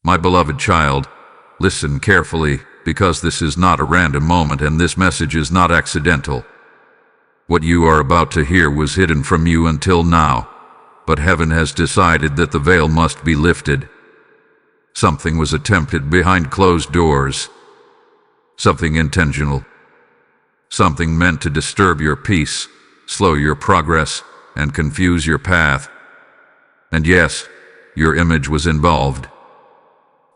My beloved child, listen carefully, because this is not a random moment and this message is not accidental. What you are about to hear was hidden from you until now, but heaven has decided that the veil must be lifted. Something was attempted behind closed doors. Something intentional. Something meant to disturb your peace, slow your progress, and confuse your path. And yes, your image was involved.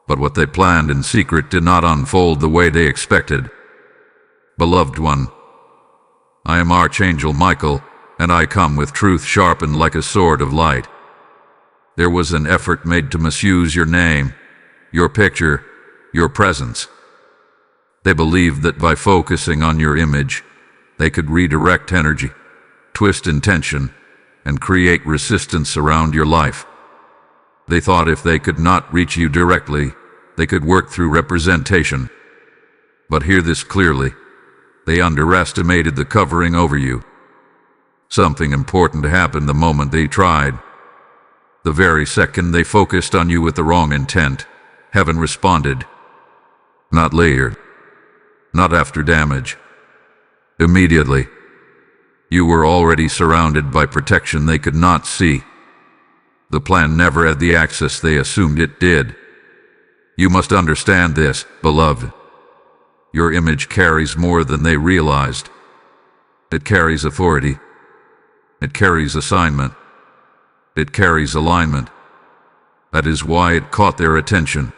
But what they planned in secret did not unfold the way they expected. Beloved one, I am Archangel Michael, and I come with truth sharpened like a sword of light. There was an effort made to misuse your name, your picture, your presence. They believed that by focusing on your image, they could redirect energy, twist intention, and create resistance around your life. They thought if they could not reach you directly, they could work through representation. But hear this clearly. They underestimated the covering over you. Something important happened the moment they tried. The very second they focused on you with the wrong intent, heaven responded. Not later. Not after damage. Immediately. You were already surrounded by protection they could not see. The plan never had the access they assumed it did. You must understand this, beloved. Your image carries more than they realized. It carries authority. It carries assignment. It carries alignment. That is why it caught their attention.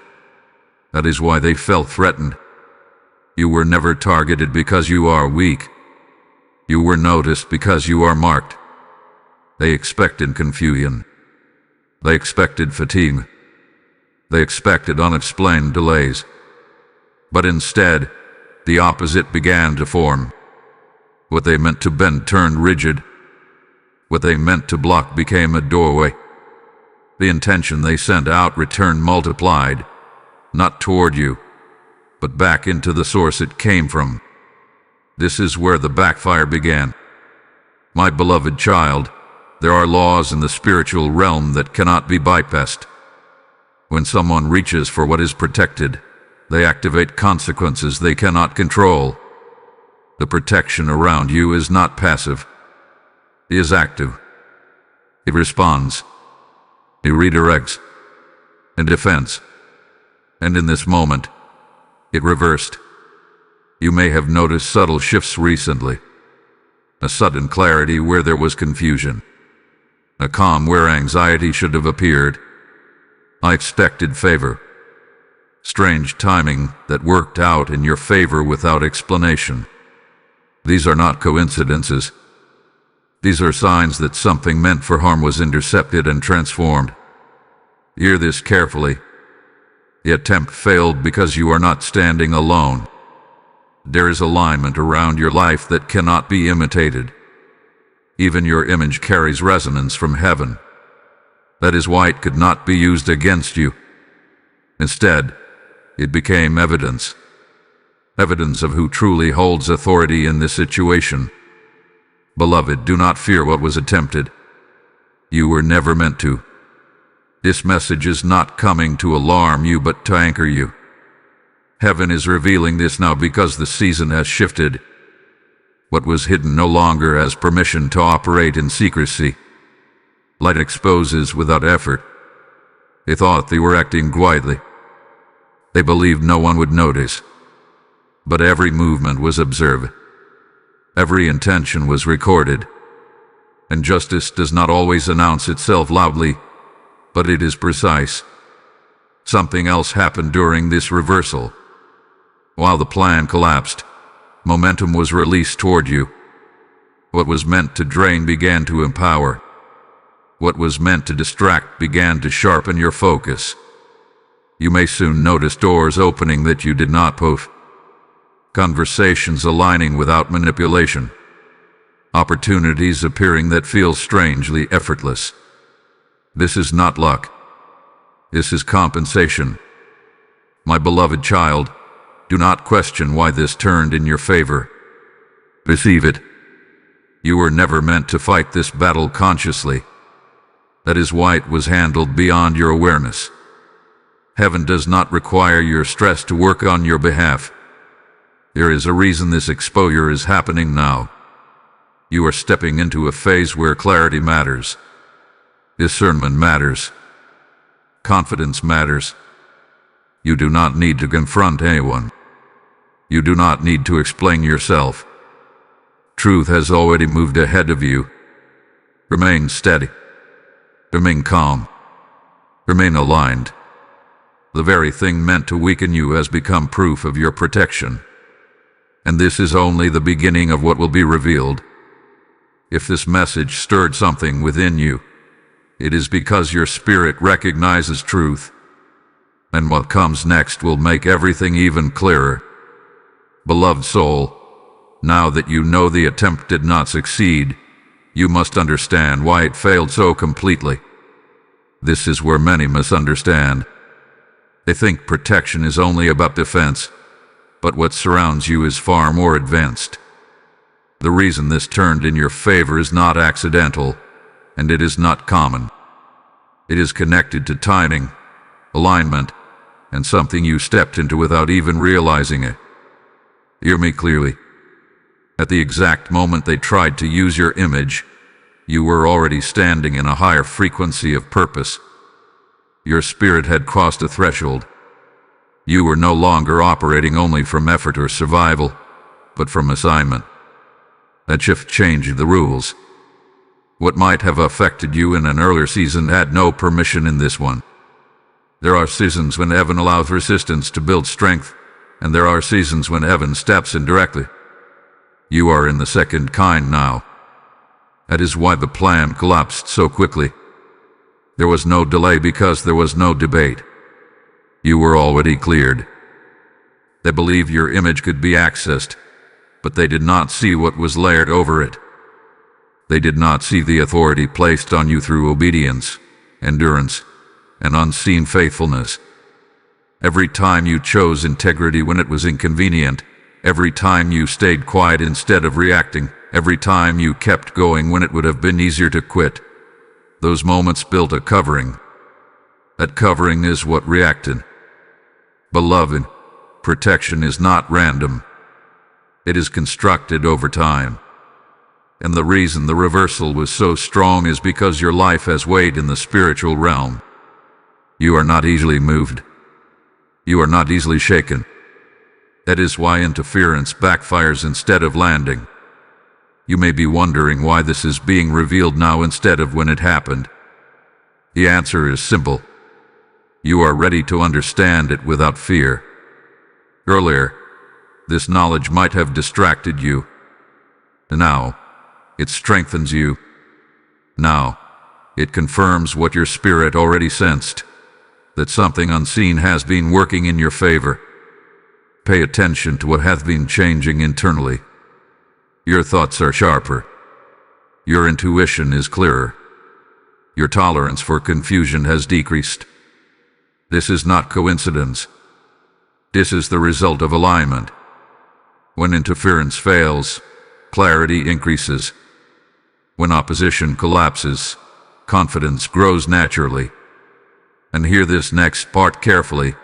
That is why they felt threatened. You were never targeted because you are weak. You were noticed because you are marked. They expected confusion. They expected fatigue. They expected unexplained delays. But instead, the opposite began to form. What they meant to bend turned rigid. What they meant to block became a doorway. The intention they sent out returned multiplied, not toward you, but back into the source it came from. This is where the backfire began. My beloved child, there are laws in the spiritual realm that cannot be bypassed. When someone reaches for what is protected, they activate consequences they cannot control. The protection around you is not passive. It is active. It responds. It redirects. In defense. And in this moment, it reversed. You may have noticed subtle shifts recently. A sudden clarity where there was confusion. A calm where anxiety should have appeared. Unexpected favor. Strange timing that worked out in your favor without explanation. These are not coincidences. These are signs that something meant for harm was intercepted and transformed. Hear this carefully. The attempt failed because you are not standing alone. There is alignment around your life that cannot be imitated. Even your image carries resonance from heaven. That is why it could not be used against you. Instead, it became evidence. Evidence of who truly holds authority in this situation. Beloved, do not fear what was attempted. You were never meant to. This message is not coming to alarm you but to anchor you. Heaven is revealing this now because the season has shifted. What was hidden no longer has permission to operate in secrecy. Light exposes without effort. They thought they were acting quietly. They believed no one would notice. But every movement was observed. Every intention was recorded. And justice does not always announce itself loudly, but it is precise. Something else happened during this reversal. While the plan collapsed, momentum was released toward you. What was meant to drain began to empower. What was meant to distract began to sharpen your focus. You may soon notice doors opening that you did not post. Conversations aligning without manipulation. Opportunities appearing that feel strangely effortless. This is not luck. This is compensation. My beloved child, do not question why this turned in your favor. Receive it. You were never meant to fight this battle consciously. That is why it was handled beyond your awareness. Heaven does not require your stress to work on your behalf. There is a reason this exposure is happening now. You are stepping into a phase where clarity matters. Discernment matters. Confidence matters. You do not need to confront anyone. You do not need to explain yourself. Truth has already moved ahead of you. Remain steady. Remain calm. Remain aligned. The very thing meant to weaken you has become proof of your protection. And this is only the beginning of what will be revealed. If this message stirred something within you, it is because your spirit recognizes truth. And what comes next will make everything even clearer. Beloved soul, now that you know the attempt did not succeed, you must understand why it failed so completely. This is where many misunderstand. They think protection is only about defense, but what surrounds you is far more advanced. The reason this turned in your favor is not accidental, and it is not common. It is connected to timing, alignment, and something you stepped into without even realizing it. Hear me clearly. At the exact moment they tried to use your image, you were already standing in a higher frequency of purpose. Your spirit had crossed a threshold. You were no longer operating only from effort or survival, but from assignment. That shift changed the rules. What might have affected you in an earlier season had no permission in this one. There are seasons when heaven allows resistance to build strength, and there are seasons when heaven steps in directly. You are in the second kind now. That is why the plan collapsed so quickly. There was no delay because there was no debate. You were already cleared. They believed your image could be accessed, but they did not see what was layered over it. They did not see the authority placed on you through obedience, endurance, and unseen faithfulness. Every time you chose integrity when it was inconvenient, every time you stayed quiet instead of reacting, every time you kept going when it would have been easier to quit, those moments built a covering. That covering is what reacted. Beloved, protection is not random. It is constructed over time. And the reason the reversal was so strong is because your life has weight in the spiritual realm. You are not easily moved. You are not easily shaken. That is why interference backfires instead of landing. You may be wondering why this is being revealed now instead of when it happened. The answer is simple. You are ready to understand it without fear. Earlier, this knowledge might have distracted you. Now, it strengthens you. Now, it confirms what your spirit already sensed, that something unseen has been working in your favor. Pay attention to what hath been changing internally. Your thoughts are sharper. Your intuition is clearer. Your tolerance for confusion has decreased. This is not coincidence. This is the result of alignment. When interference fails, clarity increases. When opposition collapses, confidence grows naturally. And hear this next part carefully.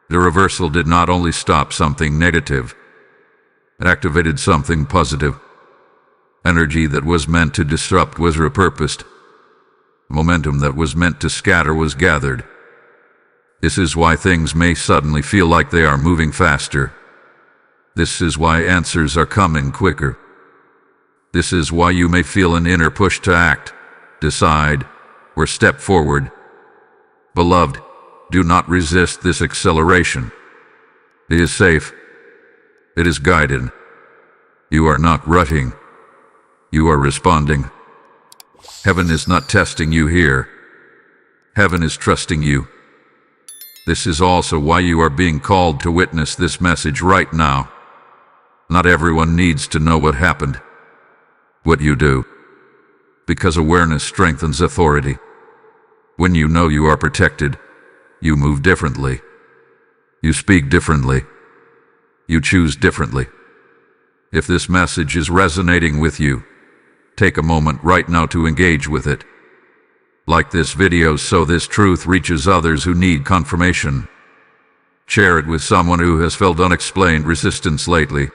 The reversal did not only stop something negative, it activated something positive. Energy that was meant to disrupt was repurposed. Momentum that was meant to scatter was gathered. This is why things may suddenly feel like they are moving faster. This is why answers are coming quicker. This is why you may feel an inner push to act, decide, or step forward. Beloved, do not resist this acceleration. It is safe. It is guided. You are not rushing. You are responding. Heaven is not testing you here. Heaven is trusting you. This is also why you are being called to witness this message right now. Not everyone needs to know what happened, what you do, because awareness strengthens authority. When you know you are protected, you move differently. You speak differently. You choose differently. If this message is resonating with you, take a moment right now to engage with it. Like this video so this truth reaches others who need confirmation. Share it with someone who has felt unexplained resistance lately.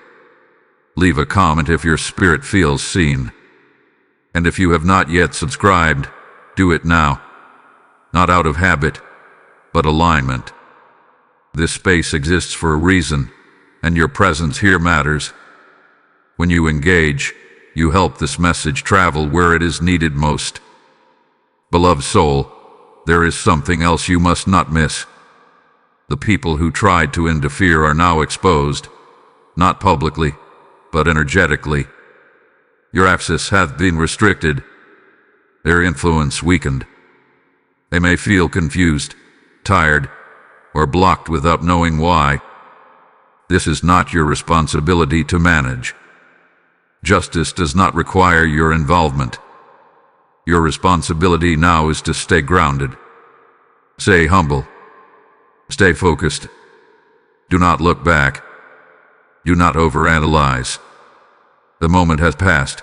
Leave a comment if your spirit feels seen. And if you have not yet subscribed, do it now. Not out of habit, but alignment. This space exists for a reason, and your presence here matters. When you engage, you help this message travel where it is needed most. Beloved soul, there is something else you must not miss. The people who tried to interfere are now exposed, not publicly, but energetically. Your access hath been restricted, their influence weakened. They may feel confused, tired, or blocked without knowing why. This is not your responsibility to manage. Justice does not require your involvement. Your responsibility now is to stay grounded. Stay humble. Stay focused. Do not look back. Do not overanalyze. The moment has passed.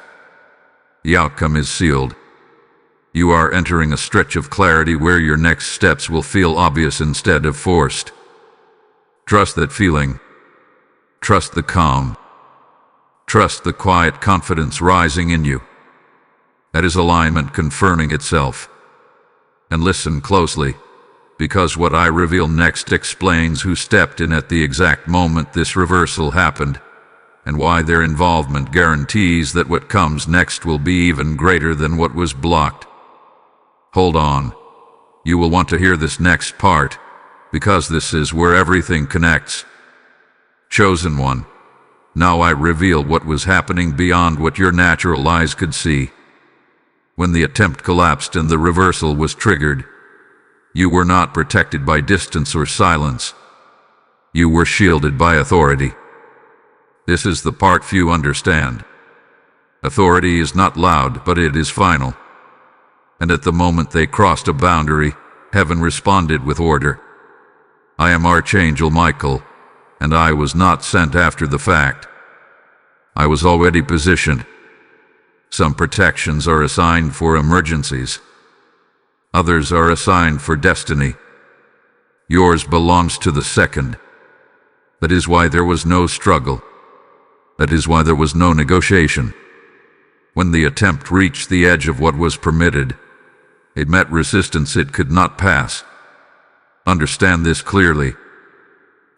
The outcome is sealed. You are entering a stretch of clarity where your next steps will feel obvious instead of forced. Trust that feeling. Trust the calm. Trust the quiet confidence rising in you. That is alignment confirming itself. And listen closely, because what I reveal next explains who stepped in at the exact moment this reversal happened, and why their involvement guarantees that what comes next will be even greater than what was blocked. Hold on. You will want to hear this next part, because this is where everything connects. Chosen one, now I reveal what was happening beyond what your natural eyes could see. When the attempt collapsed and the reversal was triggered, you were not protected by distance or silence. You were shielded by authority. This is the part few understand. Authority is not loud, but it is final. And at the moment they crossed a boundary, heaven responded with order. I am Archangel Michael, and I was not sent after the fact. I was already positioned. Some protections are assigned for emergencies. Others are assigned for destiny. Yours belongs to the second. That is why there was no struggle. That is why there was no negotiation. When the attempt reached the edge of what was permitted, it met resistance it could not pass. Understand this clearly.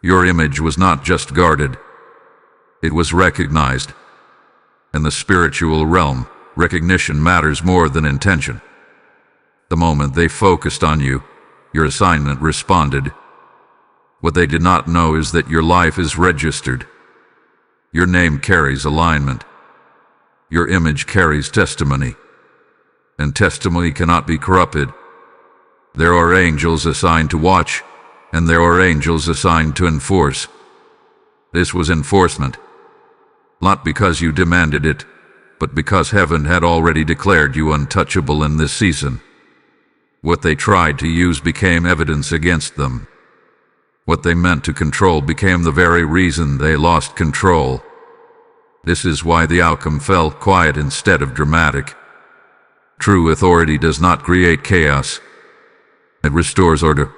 Your image was not just guarded. It was recognized. In the spiritual realm, recognition matters more than intention. The moment they focused on you, your assignment responded. What they did not know is that your life is registered. Your name carries alignment. Your image carries testimony. And testimony cannot be corrupted. There are angels assigned to watch, and there are angels assigned to enforce. This was enforcement. Not because you demanded it, but because heaven had already declared you untouchable in this season. What they tried to use became evidence against them. What they meant to control became the very reason they lost control. This is why the outcome felt quiet instead of dramatic. True authority does not create chaos. It restores order.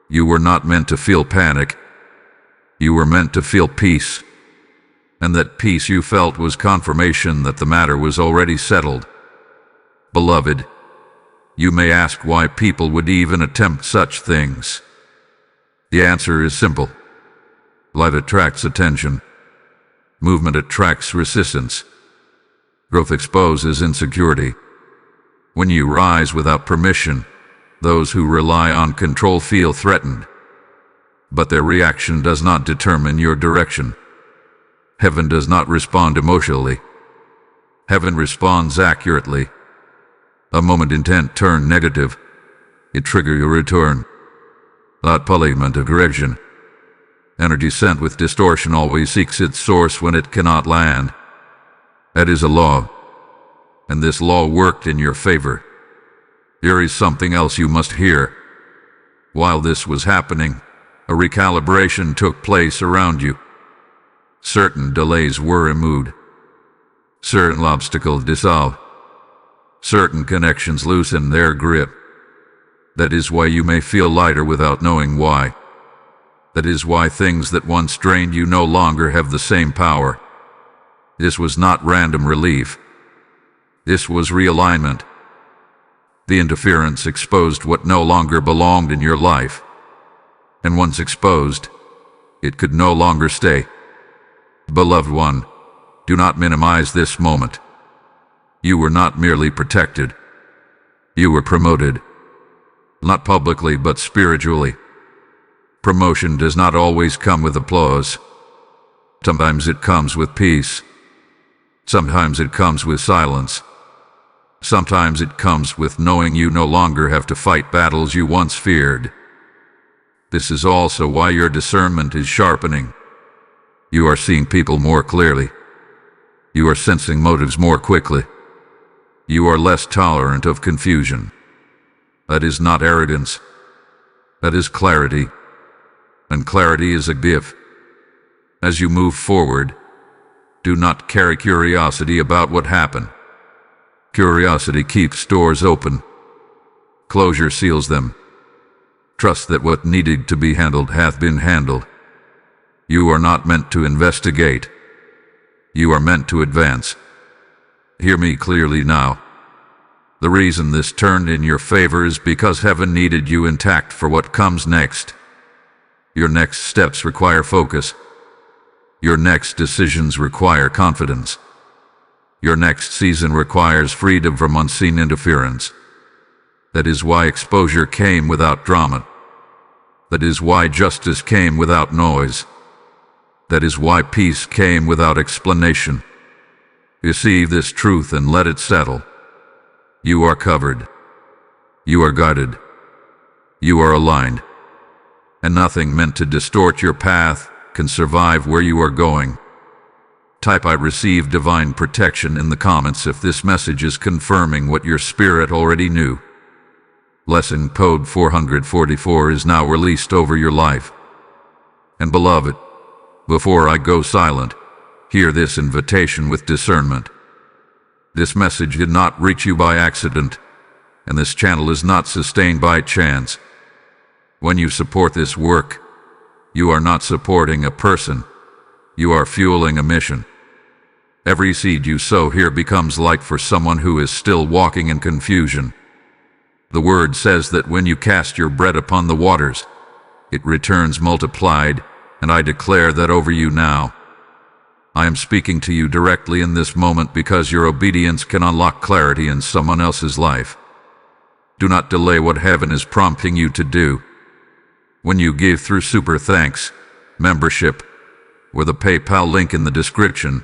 You were not meant to feel panic. You were meant to feel peace. And that peace you felt was confirmation that the matter was already settled. Beloved, you may ask why people would even attempt such things. The answer is simple. Light attracts attention. Movement attracts resistance. Growth exposes insecurity. When you rise without permission, those who rely on control feel threatened. But their reaction does not determine your direction. Heaven does not respond emotionally. Heaven responds accurately. A moment intent turned negative. It triggered your return. That parliament of correction. Energy sent with distortion always seeks its source when it cannot land. That is a law. And this law worked in your favor. There is something else you must hear. While this was happening, a recalibration took place around you. Certain delays were removed. Certain obstacles dissolved. Certain connections loosen their grip. That is why you may feel lighter without knowing why. That is why things that once drained you no longer have the same power. This was not random relief. This was realignment. The interference exposed what no longer belonged in your life. And once exposed, it could no longer stay. Beloved one, do not minimize this moment. You were not merely protected. You were promoted. Not publicly, but spiritually. Promotion does not always come with applause. Sometimes it comes with peace. Sometimes it comes with silence. Sometimes it comes with knowing you no longer have to fight battles you once feared. This is also why your discernment is sharpening. You are seeing people more clearly. You are sensing motives more quickly. You are less tolerant of confusion. That is not arrogance. That is clarity. And clarity is a gift. As you move forward, do not carry curiosity about what happened. Curiosity keeps doors open. Closure seals them. Trust that what needed to be handled hath been handled. You are not meant to investigate. You are meant to advance. Hear me clearly now. The reason this turned in your favor is because heaven needed you intact for what comes next. Your next steps require focus. Your next decisions require confidence. Your next season requires freedom from unseen interference. That is why exposure came without drama. That is why justice came without noise. That is why peace came without explanation. Receive this truth and let it settle. You are covered. You are guided. You are aligned. And nothing meant to distort your path can survive where you are going. Type "I receive divine protection" in the comments if this message is confirming what your spirit already knew. Lesson code 444 is now released over your life. And beloved, before I go silent, hear this invitation with discernment. This message did not reach you by accident, and this channel is not sustained by chance. When you support this work, you are not supporting a person. You are fueling a mission. Every seed you sow here becomes light for someone who is still walking in confusion. The word says that when you cast your bread upon the waters, it returns multiplied, and I declare that over you now. I am speaking to you directly in this moment because your obedience can unlock clarity in someone else's life. Do not delay what heaven is prompting you to do. When you give through Super Thanks, membership, or the PayPal link in the description,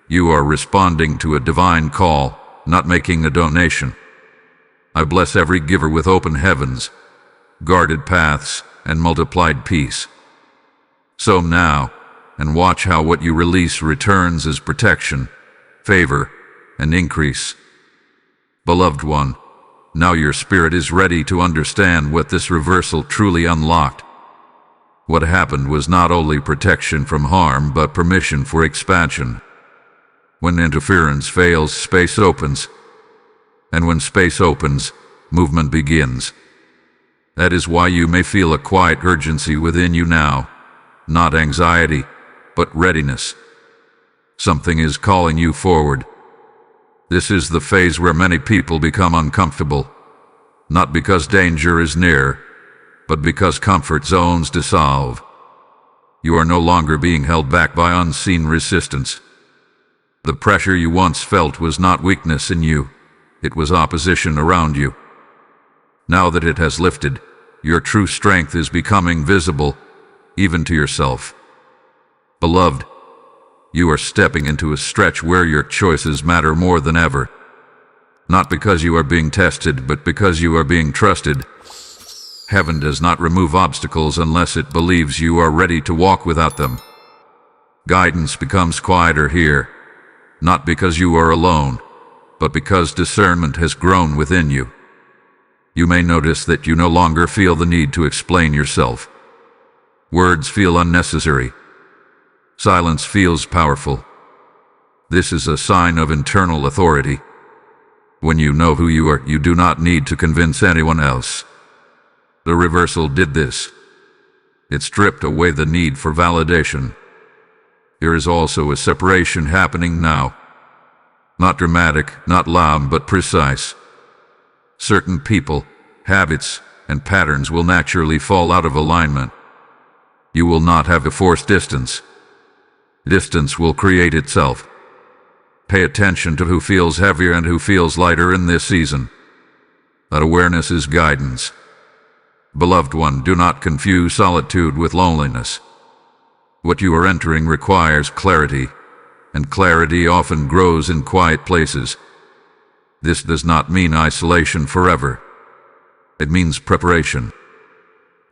you are responding to a divine call, not making a donation. I bless every giver with open heavens, guarded paths, and multiplied peace. So now, and watch how what you release returns as protection, favor, and increase. Beloved one, now your spirit is ready to understand what this reversal truly unlocked. What happened was not only protection from harm, but permission for expansion. When interference fails, space opens. And when space opens, movement begins. That is why you may feel a quiet urgency within you now, not anxiety, but readiness. Something is calling you forward. This is the phase where many people become uncomfortable, not because danger is near, but because comfort zones dissolve. You are no longer being held back by unseen resistance. The pressure you once felt was not weakness in you, it was opposition around you. Now that it has lifted, your true strength is becoming visible, even to yourself. Beloved, you are stepping into a stretch where your choices matter more than ever. Not because you are being tested, but because you are being trusted. Heaven does not remove obstacles unless it believes you are ready to walk without them. Guidance becomes quieter here, not because you are alone, but because discernment has grown within you. You may notice that you no longer feel the need to explain yourself. Words feel unnecessary. Silence feels powerful. This is a sign of internal authority. When you know who you are, you do not need to convince anyone else. The reversal did this. It stripped away the need for validation. There is also a separation happening now. Not dramatic, not loud, but precise. Certain people, habits, and patterns will naturally fall out of alignment. You will not have a forced distance. Distance will create itself. Pay attention to who feels heavier and who feels lighter in this season. That awareness is guidance. Beloved one, do not confuse solitude with loneliness. What you are entering requires clarity, and clarity often grows in quiet places. This does not mean isolation forever. It means preparation.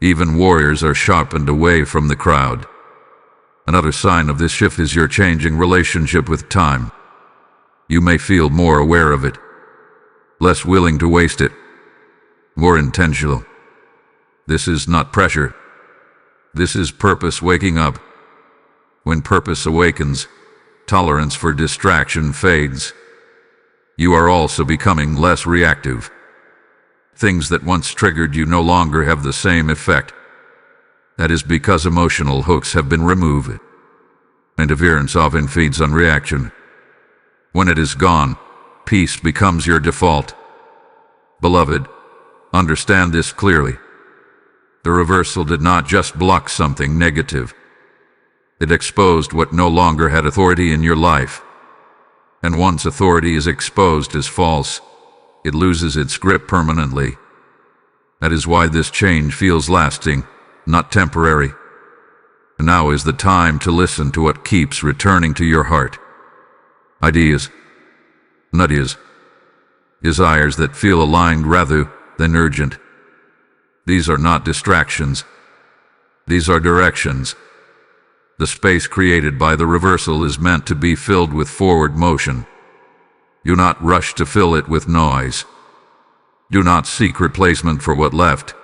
Even warriors are sharpened away from the crowd. Another sign of this shift is your changing relationship with time. You may feel more aware of it, less willing to waste it, more intentional. This is not pressure. This is purpose waking up. When purpose awakens, tolerance for distraction fades. You are also becoming less reactive. Things that once triggered you no longer have the same effect. That is because emotional hooks have been removed. Interference often feeds on reaction. When it is gone, peace becomes your default. Beloved, understand this clearly. The reversal did not just block something negative. It exposed what no longer had authority in your life. And once authority is exposed as false, it loses its grip permanently. That is why this change feels lasting, not temporary. And now is the time to listen to what keeps returning to your heart. Ideas, nudges, desires that feel aligned rather than urgent. These are not distractions. These are directions. The space created by the reversal is meant to be filled with forward motion. Do not rush to fill it with noise. Do not seek replacement for what left.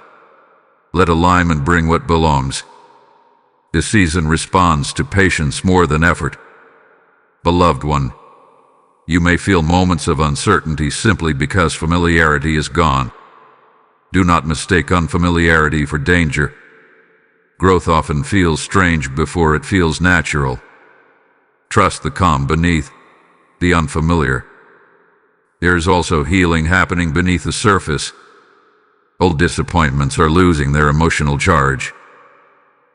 Let alignment bring what belongs. This season responds to patience more than effort. Beloved one, you may feel moments of uncertainty simply because familiarity is gone. Do not mistake unfamiliarity for danger. Growth often feels strange before it feels natural. Trust the calm beneath the unfamiliar. There is also healing happening beneath the surface. Old disappointments are losing their emotional charge.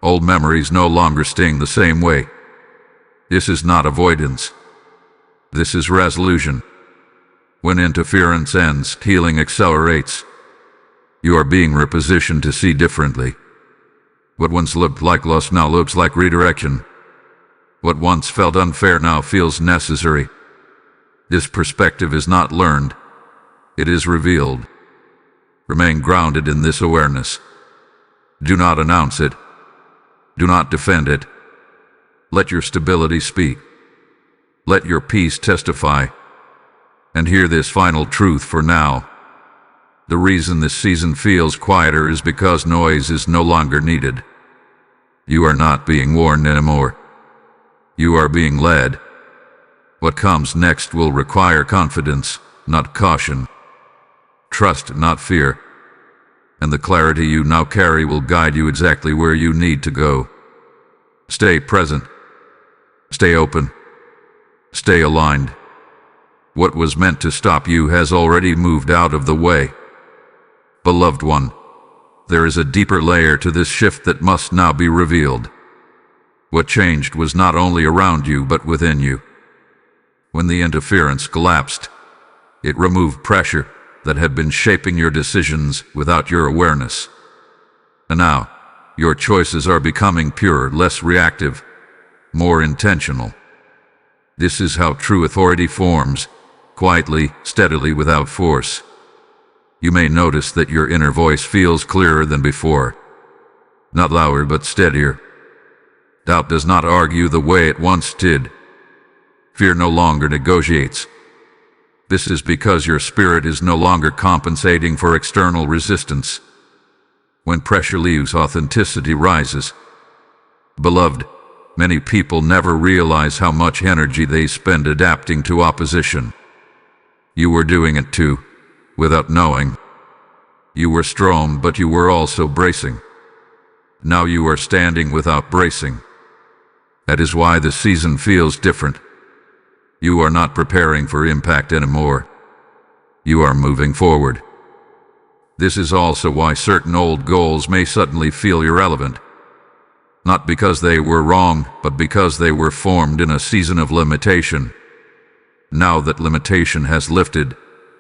Old memories no longer sting the same way. This is not avoidance. This is resolution. When interference ends, healing accelerates. You are being repositioned to see differently. What once looked like loss now looks like redirection. What once felt unfair now feels necessary. This perspective is not learned. It is revealed. Remain grounded in this awareness. Do not announce it. Do not defend it. Let your stability speak. Let your peace testify. And hear this final truth for now. The reason this season feels quieter is because noise is no longer needed. You are not being warned anymore. You are being led. What comes next will require confidence, not caution. Trust, not fear. And the clarity you now carry will guide you exactly where you need to go. Stay present. Stay open. Stay aligned. What was meant to stop you has already moved out of the way. Beloved one, there is a deeper layer to this shift that must now be revealed. What changed was not only around you but within you. When the interference collapsed, it removed pressure that had been shaping your decisions without your awareness. And now, your choices are becoming purer, less reactive, more intentional. This is how true authority forms, quietly, steadily, without force. You may notice that your inner voice feels clearer than before. Not louder, but steadier. Doubt does not argue the way it once did. Fear no longer negotiates. This is because your spirit is no longer compensating for external resistance. When pressure leaves, authenticity rises. Beloved, many people never realize how much energy they spend adapting to opposition. You were doing it too, without knowing. You were strong, but you were also bracing. Now you are standing without bracing. That is why the season feels different. You are not preparing for impact anymore. You are moving forward. This is also why certain old goals may suddenly feel irrelevant. Not because they were wrong, but because they were formed in a season of limitation. Now that limitation has lifted,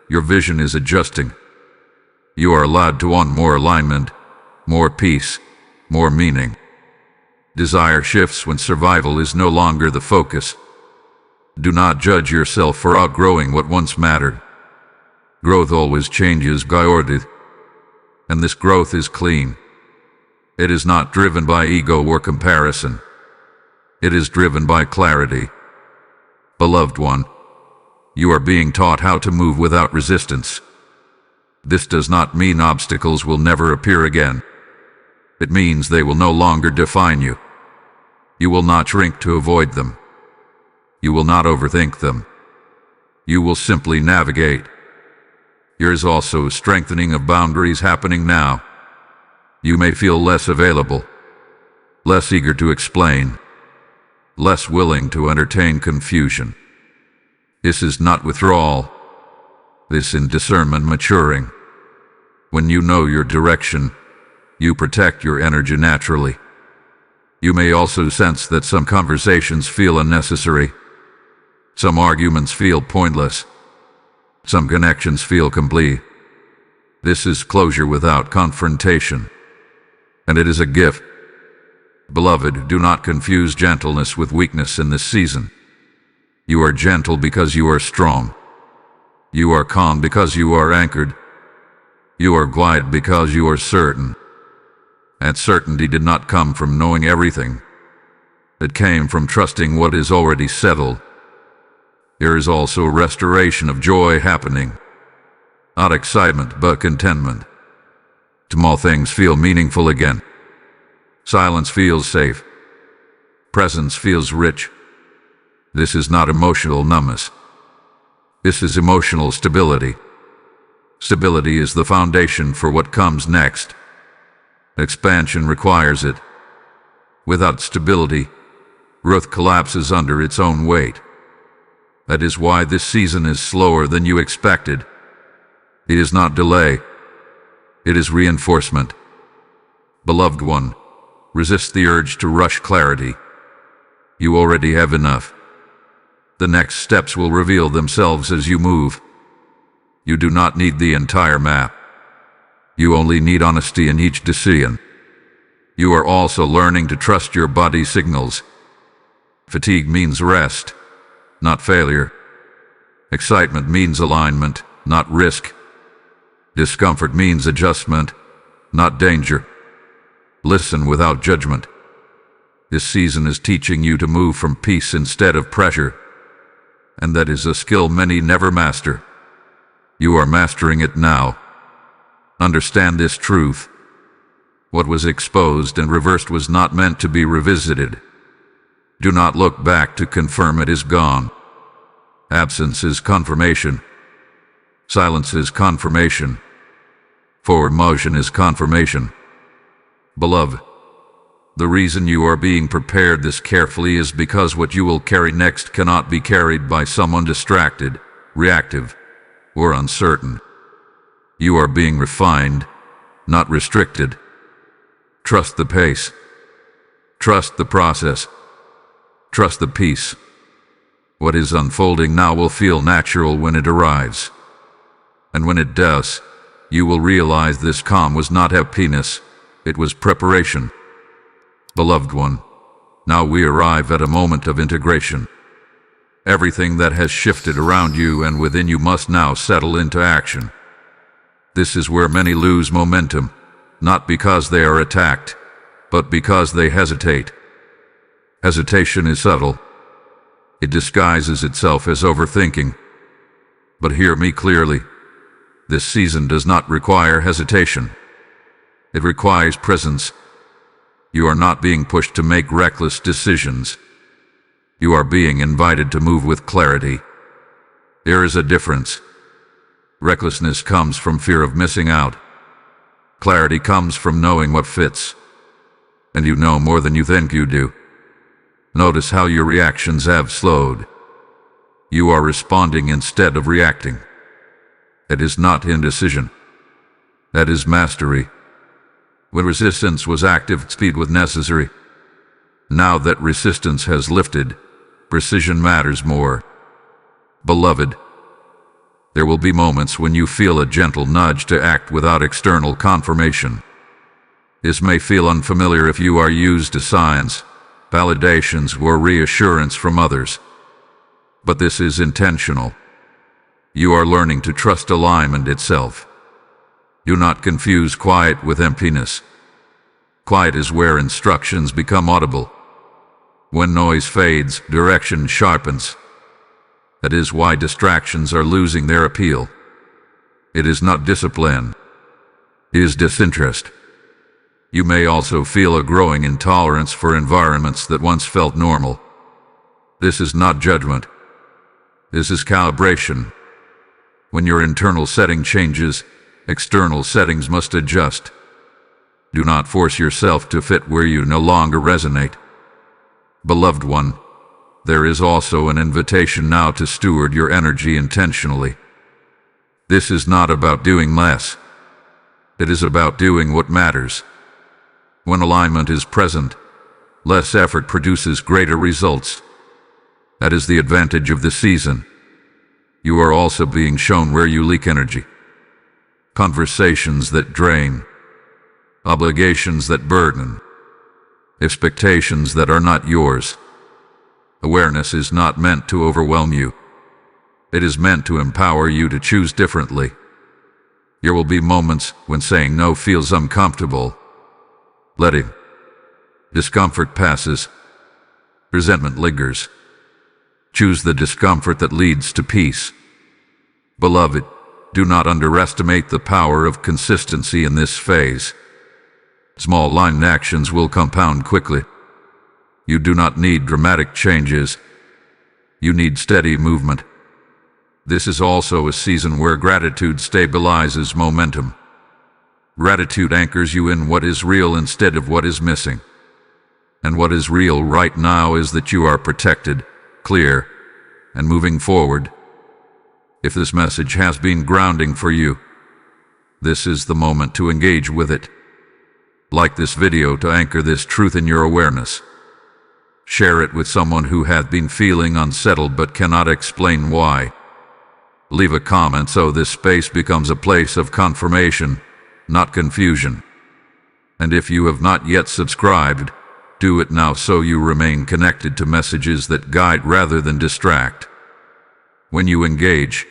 your vision is adjusting. You are allowed to want more alignment, more peace, more meaning. Desire shifts when survival is no longer the focus. Do not judge yourself for outgrowing what once mattered. Growth always changes priority, and this growth is clean. It is not driven by ego or comparison. It is driven by clarity. Beloved one, you are being taught how to move without resistance. This does not mean obstacles will never appear again. It means they will no longer define you. You will not shrink to avoid them. You will not overthink them. You will simply navigate. There is also a strengthening of boundaries happening now. You may feel less available, less eager to explain, less willing to entertain confusion. This is not withdrawal. This is discernment maturing. When you know your direction, you protect your energy naturally. You may also sense that some conversations feel unnecessary. Some arguments feel pointless. Some connections feel complete. This is closure without confrontation, and it is a gift. Beloved, do not confuse gentleness with weakness in this season. You are gentle because you are strong. You are calm because you are anchored. You are quiet because you are certain. And certainty did not come from knowing everything. It came from trusting what is already settled. There is also a restoration of joy happening. Not excitement, but contentment. Small things feel meaningful again. Silence feels safe. Presence feels rich. This is not emotional numbness. This is emotional stability. Stability is the foundation for what comes next. Expansion requires it. Without stability, growth collapses under its own weight. That is why this season is slower than you expected. It is not delay. It is reinforcement. Beloved one, resist the urge to rush clarity. You already have enough. The next steps will reveal themselves as you move. You do not need the entire map. You only need honesty in each decision. You are also learning to trust your body signals. Fatigue means rest, not failure. Excitement means alignment, not risk. Discomfort means adjustment, not danger. Listen without judgment. This season is teaching you to move from peace instead of pressure, and that is a skill many never master. You are mastering it now. Understand this truth. What was exposed and reversed was not meant to be revisited. Do not look back to confirm it is gone. Absence is confirmation. Silence is confirmation. Forward motion is confirmation. Beloved, the reason you are being prepared this carefully is because what you will carry next cannot be carried by someone distracted, reactive, or uncertain. You are being refined, not restricted. Trust the pace. Trust the process. Trust the peace. What is unfolding now will feel natural when it arrives. And when it does, you will realize this calm was not happiness, it was preparation. Beloved one, now we arrive at a moment of integration. Everything that has shifted around you and within you must now settle into action. This is where many lose momentum, not because they are attacked, but because they hesitate. Hesitation is subtle. It disguises itself as overthinking. But hear me clearly. This season does not require hesitation. It requires presence. You are not being pushed to make reckless decisions. You are being invited to move with clarity. There is a difference. Recklessness comes from fear of missing out. Clarity comes from knowing what fits. And you know more than you think you do. Notice how your reactions have slowed. You are responding instead of reacting. It is not indecision. That is mastery. When resistance was active, speed was necessary. Now that resistance has lifted, precision matters more. Beloved, there will be moments when you feel a gentle nudge to act without external confirmation. This may feel unfamiliar if you are used to signs, validations, or reassurance from others. But this is intentional. You are learning to trust alignment itself. Do not confuse quiet with emptiness. Quiet is where instructions become audible. When noise fades, direction sharpens. That is why distractions are losing their appeal. It is not discipline. It is disinterest. You may also feel a growing intolerance for environments that once felt normal. This is not judgment. This is calibration. When your internal setting changes, external settings must adjust. Do not force yourself to fit where you no longer resonate. Beloved one, there is also an invitation now to steward your energy intentionally. This is not about doing less. It is about doing what matters. When alignment is present, less effort produces greater results. That is the advantage of this season. You are also being shown where you leak energy. Conversations that drain. Obligations that burden. Expectations that are not yours. Awareness is not meant to overwhelm you. It is meant to empower you to choose differently. There will be moments when saying no feels uncomfortable. Letting discomfort passes. Resentment lingers. Choose the discomfort that leads to peace. Beloved, do not underestimate the power of consistency in this phase. Small line actions will compound quickly. You do not need dramatic changes. You need steady movement. This is also a season where gratitude stabilizes momentum. Gratitude anchors you in what is real instead of what is missing. And what is real right now is that you are protected, clear, and moving forward. If this message has been grounding for you, this is the moment to engage with it. Like this video to anchor this truth in your awareness. Share it with someone who has been feeling unsettled but cannot explain why. Leave a comment so this space becomes a place of confirmation, not confusion. And if you have not yet subscribed, do it now so you remain connected to messages that guide rather than distract. When you engage,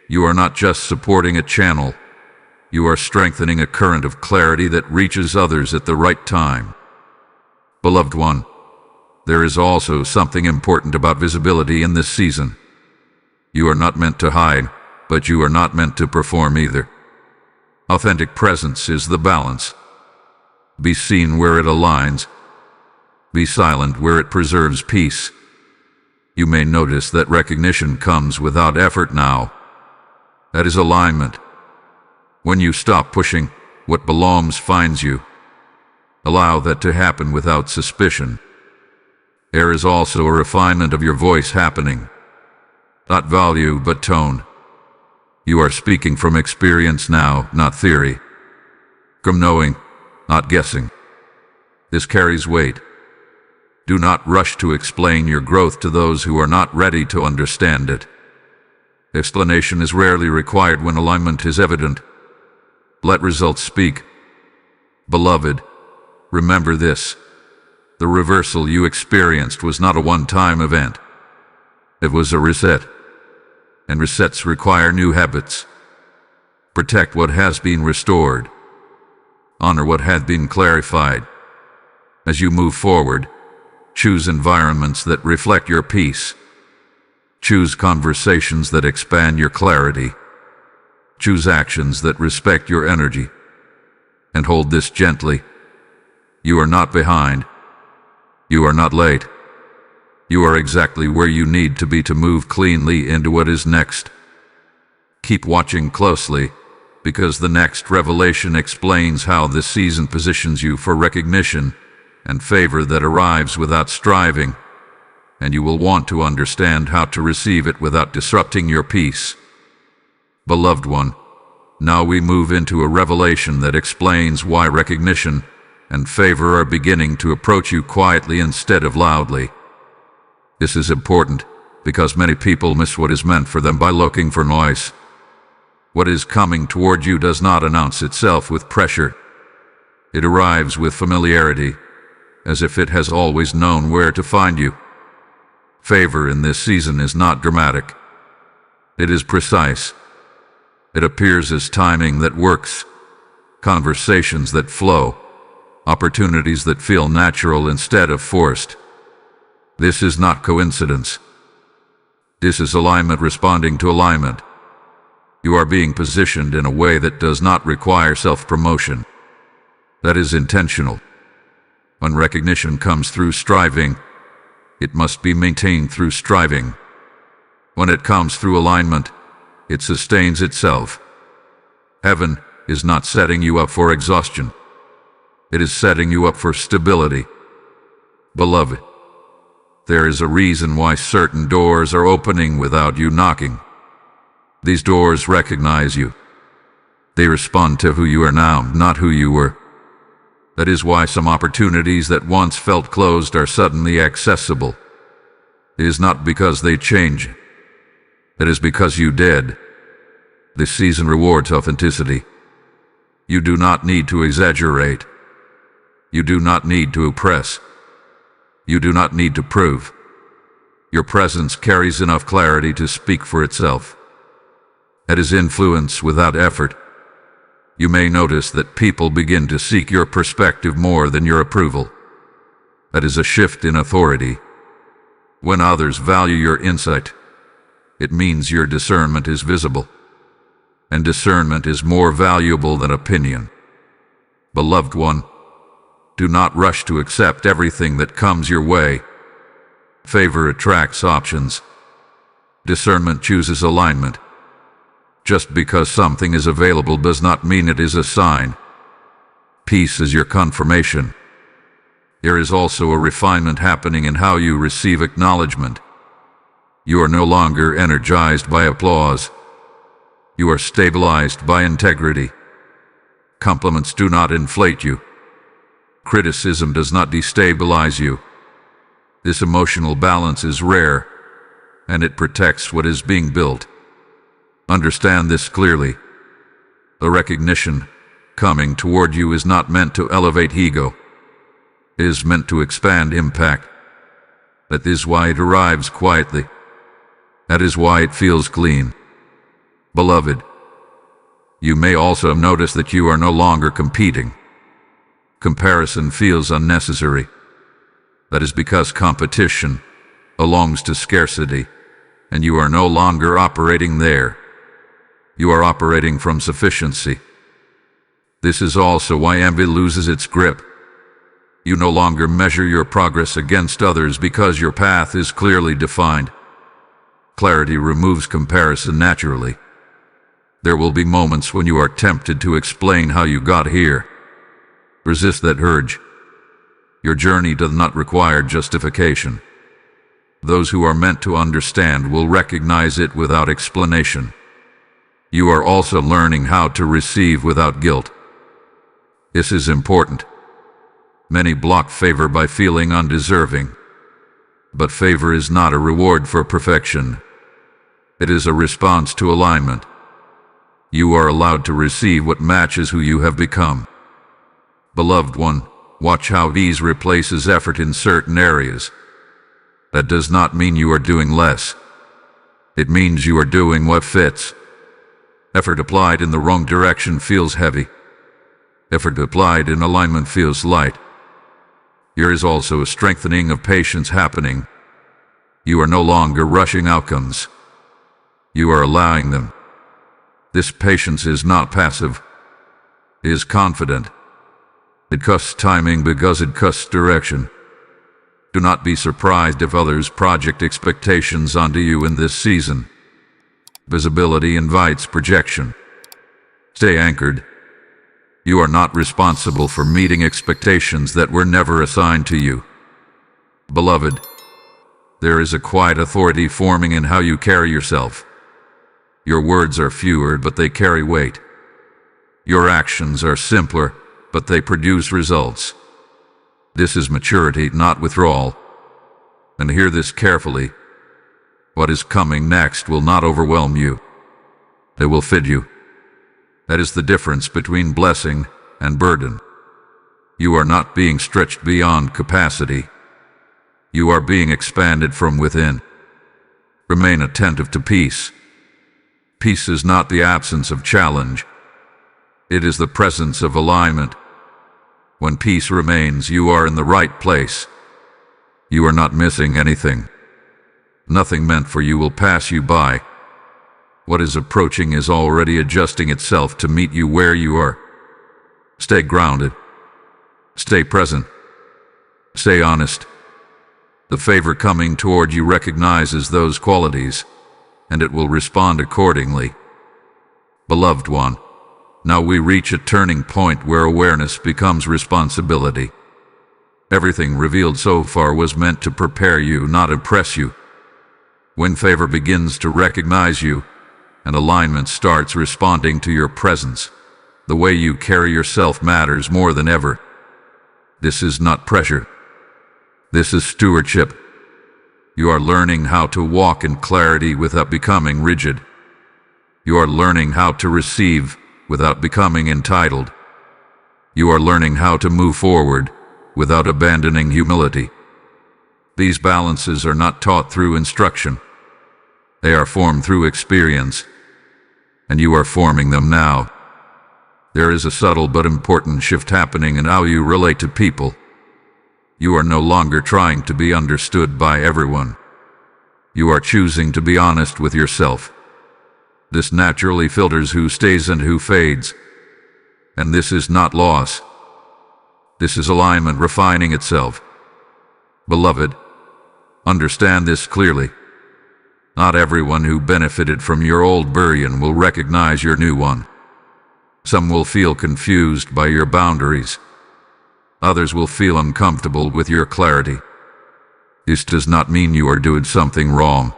you are not just supporting a channel, you are strengthening a current of clarity that reaches others at the right time. Beloved one, there is also something important about visibility in this season. You are not meant to hide, but you are not meant to perform either. Authentic presence is the balance. Be seen where it aligns. Be silent where it preserves peace. You may notice that recognition comes without effort now. That is alignment. When you stop pushing, what belongs finds you. Allow that to happen without suspicion. There is also a refinement of your voice happening. Not value, but tone. You are speaking from experience now, not theory. From knowing, not guessing. This carries weight. Do not rush to explain your growth to those who are not ready to understand it. Explanation is rarely required when alignment is evident. Let results speak. Beloved, remember this. The reversal you experienced was not a one-time event. It was a reset. And resets require new habits. Protect what has been restored. Honor what had been clarified. As you move forward, choose environments that reflect your peace. Choose conversations that expand your clarity. Choose actions that respect your energy. And hold this gently. You are not behind. You are not late. You are exactly where you need to be to move cleanly into what is next. Keep watching closely, because the next revelation explains how this season positions you for recognition and favor that arrives without striving, and you will want to understand how to receive it without disrupting your peace. Beloved one, now we move into a revelation that explains why recognition and favor are beginning to approach you quietly instead of loudly. This is important because many people miss what is meant for them by looking for noise. What is coming toward you does not announce itself with pressure. It arrives with familiarity, as if it has always known where to find you. Favor in this season is not dramatic. It is precise. It appears as timing that works, conversations that flow, opportunities that feel natural instead of forced. This is not coincidence. This is alignment responding to alignment. You are being positioned in a way that does not require self-promotion. That is intentional. When recognition comes through striving, it must be maintained through striving. When it comes through alignment, it sustains itself. Heaven is not setting you up for exhaustion. It is setting you up for stability. Beloved, there is a reason why certain doors are opening without you knocking. These doors recognize you. They respond to who you are now, not who you were. That is why some opportunities that once felt closed are suddenly accessible. It is not because they change. It is because you did. This season rewards authenticity. You do not need to exaggerate. You do not need to oppress. You do not need to prove. Your presence carries enough clarity to speak for itself. It is influence without effort. You may notice that people begin to seek your perspective more than your approval. That is a shift in authority. When others value your insight, it means your discernment is visible. And discernment is more valuable than opinion. Beloved one, do not rush to accept everything that comes your way. Favor attracts options. Discernment chooses alignment. Just because something is available does not mean it is a sign. Peace is your confirmation. There is also a refinement happening in how you receive acknowledgement. You are no longer energized by applause. You are stabilized by integrity. Compliments do not inflate you. Criticism does not destabilize you. This emotional balance is rare, and it protects what is being built. Understand this clearly. The recognition coming toward you is not meant to elevate ego. It is meant to expand impact. That is why it arrives quietly. That is why it feels clean. Beloved, you may also notice that you are no longer competing. Comparison feels unnecessary. That is because competition belongs to scarcity, and you are no longer operating there. You are operating from sufficiency. This is also why envy loses its grip. You no longer measure your progress against others because your path is clearly defined. Clarity removes comparison naturally. There will be moments when you are tempted to explain how you got here. Resist that urge. Your journey does not require justification. Those who are meant to understand will recognize it without explanation. You are also learning how to receive without guilt. This is important. Many block favor by feeling undeserving. But favor is not a reward for perfection. It is a response to alignment. You are allowed to receive what matches who you have become. Beloved one, watch how ease replaces effort in certain areas. That does not mean you are doing less. It means you are doing what fits. Effort applied in the wrong direction feels heavy. Effort applied in alignment feels light. There is also a strengthening of patience happening. You are no longer rushing outcomes. You are allowing them. This patience is not passive. It is confident. It costs timing because it costs direction. Do not be surprised if others project expectations onto you in this season. Visibility invites projection. Stay anchored. You are not responsible for meeting expectations that were never assigned to you. Beloved, there is a quiet authority forming in how you carry yourself. Your words are fewer, but they carry weight. Your actions are simpler, but they produce results. This is maturity, not withdrawal. And hear this carefully. What is coming next will not overwhelm you. It will fit you. That is the difference between blessing and burden. You are not being stretched beyond capacity. You are being expanded from within. Remain attentive to peace. Peace is not the absence of challenge. It is the presence of alignment. When peace remains, you are in the right place. You are not missing anything. Nothing meant for you will pass you by. What is approaching is already adjusting itself to meet you where you are. Stay grounded. Stay present. Stay honest. The favor coming toward you recognizes those qualities, and it will respond accordingly. Beloved one, now we reach a turning point where awareness becomes responsibility. Everything revealed so far was meant to prepare you, not impress you. When favor begins to recognize you, and alignment starts responding to your presence, the way you carry yourself matters more than ever. This is not pressure. This is stewardship. You are learning how to walk in clarity without becoming rigid. You are learning how to receive without becoming entitled. You are learning how to move forward without abandoning humility. These balances are not taught through instruction. They are formed through experience, and you are forming them now. There is a subtle but important shift happening in how you relate to people. You are no longer trying to be understood by everyone. You are choosing to be honest with yourself. This naturally filters who stays and who fades. And this is not loss. This is alignment refining itself. Beloved, understand this clearly. Not everyone who benefited from your old burden will recognize your new one. Some will feel confused by your boundaries. Others will feel uncomfortable with your clarity. This does not mean you are doing something wrong.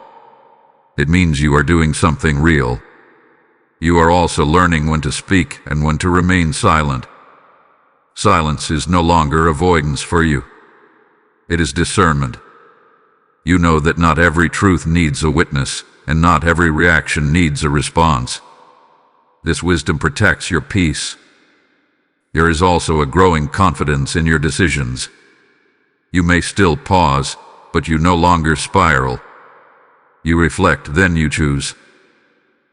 It means you are doing something real. You are also learning when to speak and when to remain silent. Silence is no longer avoidance for you. It is discernment. You know that not every truth needs a witness, and not every reaction needs a response. This wisdom protects your peace. There is also a growing confidence in your decisions. You may still pause, but you no longer spiral. You reflect, then you choose.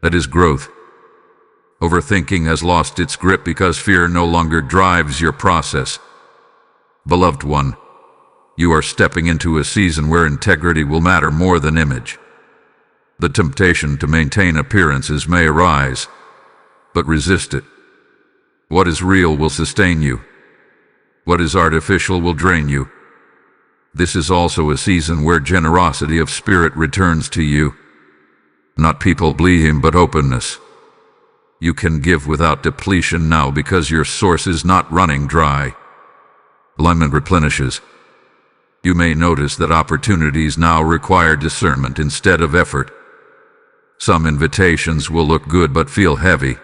That is growth. Overthinking has lost its grip because fear no longer drives your process. Beloved one, you are stepping into a season where integrity will matter more than image. The temptation to maintain appearances may arise, but resist it. What is real will sustain you. What is artificial will drain you. This is also a season where generosity of spirit returns to you. Not people pleasing, but openness. You can give without depletion now because your source is not running dry. Alignment replenishes. You may notice that opportunities now require discernment instead of effort. Some invitations will look good but feel heavy.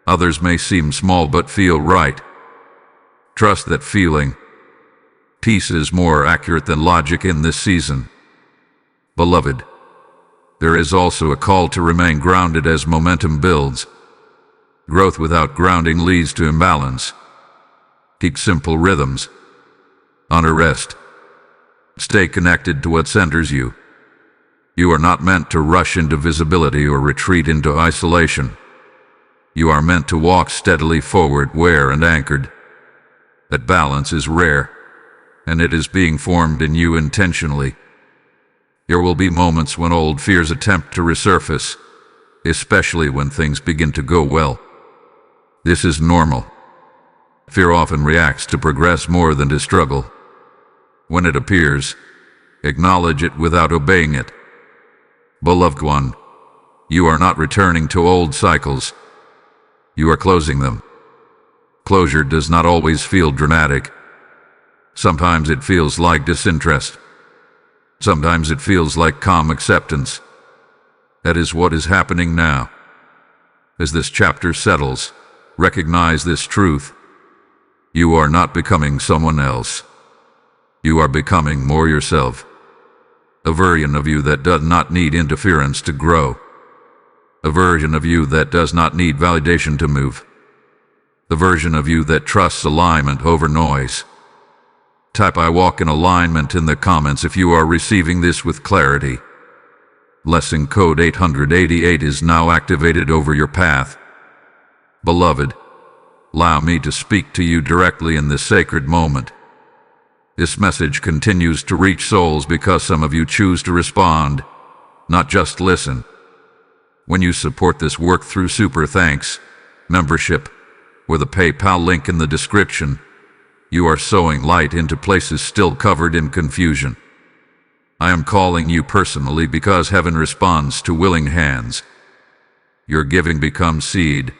Others may seem small but feel right. Trust that feeling. Peace is more accurate than logic in this season. Beloved, there is also a call to remain grounded as momentum builds. Growth without grounding leads to imbalance. Keep simple rhythms. Honor rest. Stay connected to what centers you. You are not meant to rush into visibility or retreat into isolation. You are meant to walk steadily forward, aware and anchored. That balance is rare, and it is being formed in you intentionally. There will be moments when old fears attempt to resurface, especially when things begin to go well. This is normal. Fear often reacts to progress more than to struggle. When it appears, acknowledge it without obeying it. Beloved one, You are not returning to old cycles. You are closing them. Closure does not always feel dramatic. Sometimes it feels like disinterest. Sometimes it feels like calm acceptance. That is what is happening now. As this chapter settles, recognize this truth. You are not becoming someone else. You are becoming more yourself. A version of you that does not need interference to grow. A version of you that does not need validation to move. The version of you that trusts alignment over noise. Type "I walk in alignment" in the comments if you are receiving this with clarity. Lesson code 888 is now activated over your path. Beloved, allow me to speak to you directly in this sacred moment. This message continues to reach souls because some of you choose to respond, not just listen. When you support this work through super thanks, membership, or the PayPal link in the description, you are sowing light into places still covered in confusion. I am calling you personally because heaven responds to willing hands. Your giving becomes seed,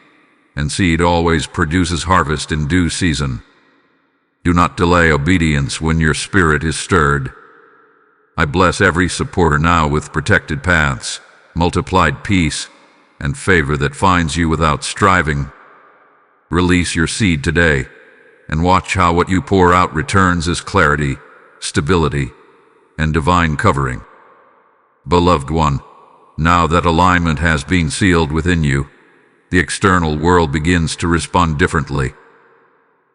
and seed always produces harvest in due season. Do not delay obedience when your spirit is stirred. I bless every supporter now with protected paths, multiplied peace, and favor that finds you without striving. Release your seed today, and watch how what you pour out returns as clarity, stability, and divine covering. Beloved one, now that alignment has been sealed within you, the external world begins to respond differently.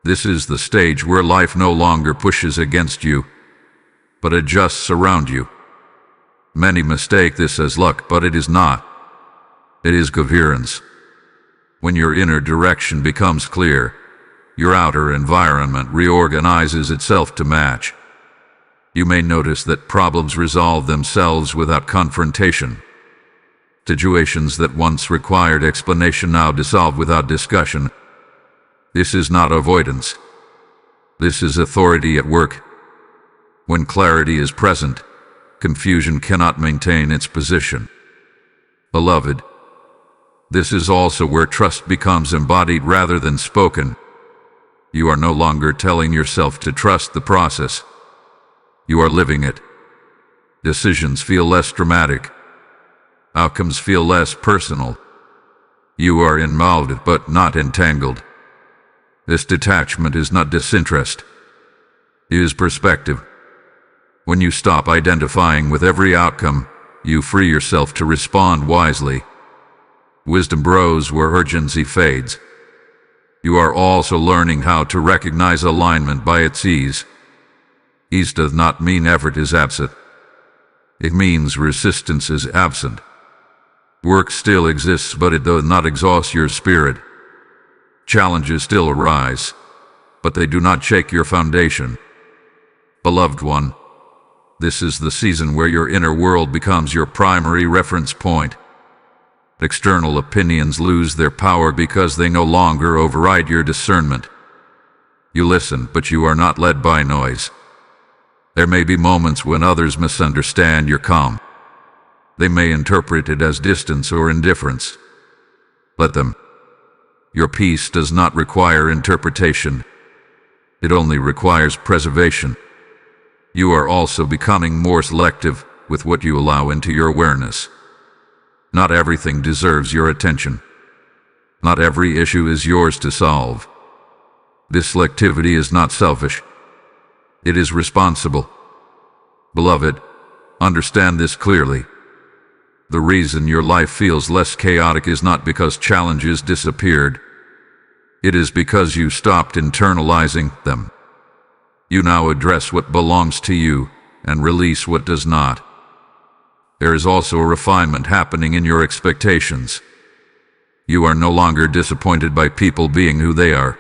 This is the stage where life no longer pushes against you, but adjusts around you. Many mistake this as luck, but it is not. It is coherence. When your inner direction becomes clear, your outer environment reorganizes itself to match. You may notice that problems resolve themselves without confrontation. Situations that once required explanation now dissolve without discussion. This is not avoidance. This is authority at work. When clarity is present, confusion cannot maintain its position. Beloved, this is also where trust becomes embodied rather than spoken. You are no longer telling yourself to trust the process. You are living it. Decisions feel less dramatic. Outcomes feel less personal. You are involved but not entangled. This detachment is not disinterest. It is perspective. When you stop identifying with every outcome, you free yourself to respond wisely. Wisdom grows where urgency fades. You are also learning how to recognize alignment by its ease. Ease does not mean effort is absent. It means resistance is absent. Work still exists, but it does not exhaust your spirit. Challenges still arise, but they do not shake your foundation. Beloved one, this is the season where your inner world becomes your primary reference point. External opinions lose their power because they no longer override your discernment. You listen, but you are not led by noise. There may be moments when others misunderstand your calm. They may interpret it as distance or indifference. Let them. Your peace does not require interpretation. It only requires preservation. You are also becoming more selective with what you allow into your awareness. Not everything deserves your attention. Not every issue is yours to solve. This selectivity is not selfish. It is responsible. Beloved, understand this clearly. The reason your life feels less chaotic is not because challenges disappeared. It is because you stopped internalizing them. You now address what belongs to you and release what does not. There is also a refinement happening in your expectations. You are no longer disappointed by people being who they are.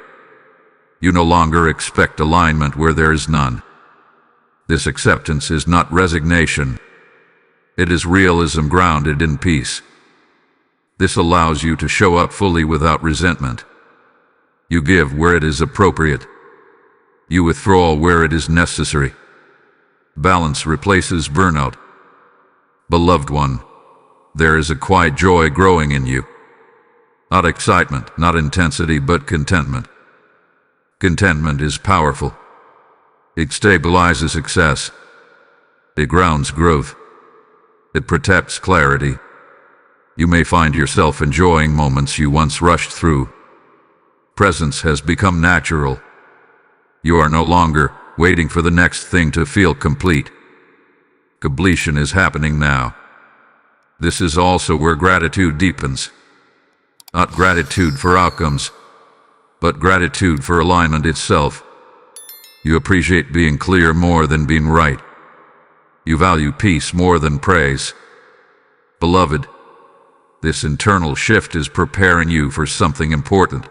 You no longer expect alignment where there is none. This acceptance is not resignation. It is realism grounded in peace. This allows you to show up fully without resentment. You give where it is appropriate. You withdraw where it is necessary. Balance replaces burnout. Beloved one, there is a quiet joy growing in you. Not excitement, not intensity, but contentment. Contentment is powerful. It stabilizes success. It grounds growth. It protects clarity. You may find yourself enjoying moments you once rushed through. Presence has become natural. You are no longer waiting for the next thing to feel complete. Completion is happening now. This is also where gratitude deepens. Not gratitude for outcomes, but gratitude for alignment itself. You appreciate being clear more than being right. You value peace more than praise. Beloved, this internal shift is preparing you for something important.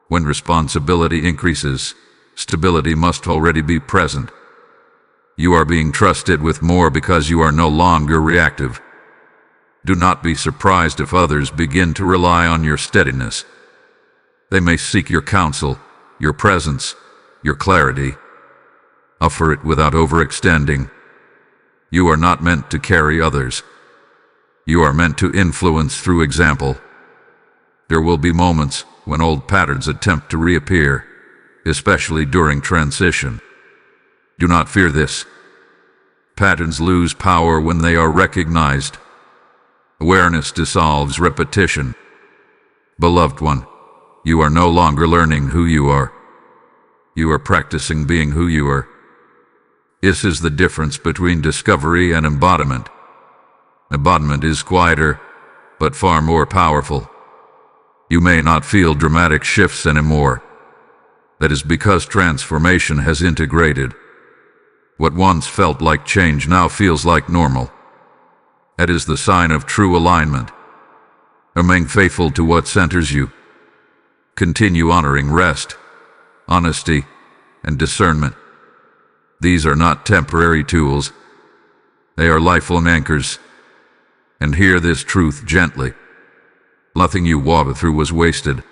When responsibility increases, stability must already be present. You are being trusted with more because you are no longer reactive. Do not be surprised if others begin to rely on your steadiness. They may seek your counsel, your presence, your clarity. Offer it without overextending. You are not meant to carry others. You are meant to influence through example. There will be moments when old patterns attempt to reappear, especially during transition. Do not fear this. Patterns lose power when they are recognized. Awareness dissolves repetition. Beloved one, you are no longer learning who you are. You are practicing being who you are. This is the difference between discovery and embodiment. Embodiment is quieter, but far more powerful. You may not feel dramatic shifts anymore. That is because transformation has integrated. What once felt like change now feels like normal. That is the sign of true alignment. Remain faithful to what centers you. Continue honoring rest, honesty, and discernment. These are not temporary tools. They are lifelong anchors. And hear this truth gently. Nothing you walked through was wasted.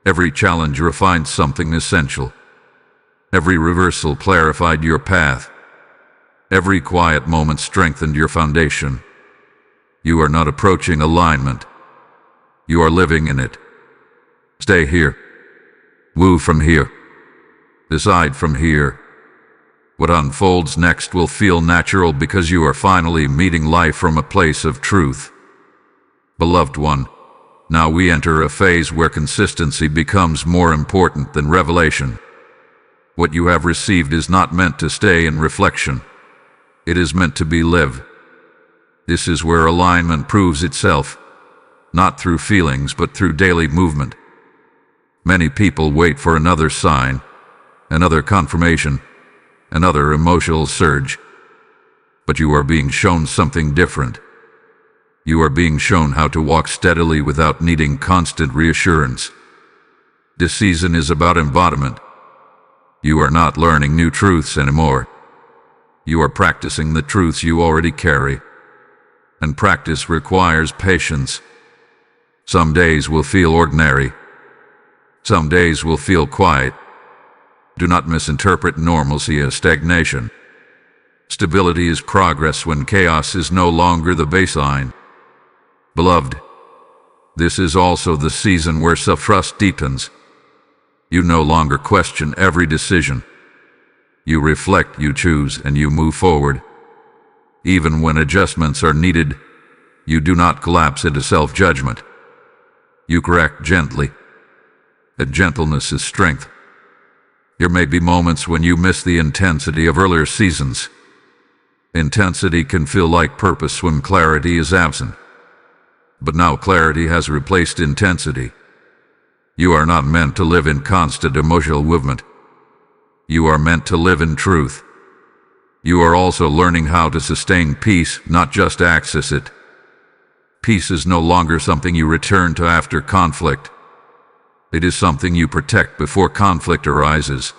Every challenge refined something essential. Every reversal clarified your path. Every quiet moment strengthened your foundation. You are not approaching alignment. You are living in it. Stay here. Move from here. Decide from here. What unfolds next will feel natural because you are finally meeting life from a place of truth. Beloved one, now we enter a phase where consistency becomes more important than revelation. What you have received is not meant to stay in reflection. It is meant to be lived. This is where alignment proves itself, not through feelings but through daily movement. Many people wait for another sign, another confirmation, another emotional surge. But you are being shown something different. You are being shown how to walk steadily without needing constant reassurance. This season is about embodiment. You are not learning new truths anymore. You are practicing the truths you already carry. And practice requires patience. Some days will feel ordinary. Some days will feel quiet. Do not misinterpret normalcy as stagnation. Stability is progress when chaos is no longer the baseline. Beloved, this is also the season where self-trust deepens. You no longer question every decision. You reflect, you choose, and you move forward. Even when adjustments are needed, you do not collapse into self-judgment. You correct gently. That gentleness is strength. There may be moments when you miss the intensity of earlier seasons. Intensity can feel like purpose when clarity is absent. But now clarity has replaced intensity. You are not meant to live in constant emotional movement. You are meant to live in truth. You are also learning how to sustain peace, not just access it. Peace is no longer something you return to after conflict. It is something you protect before conflict arises.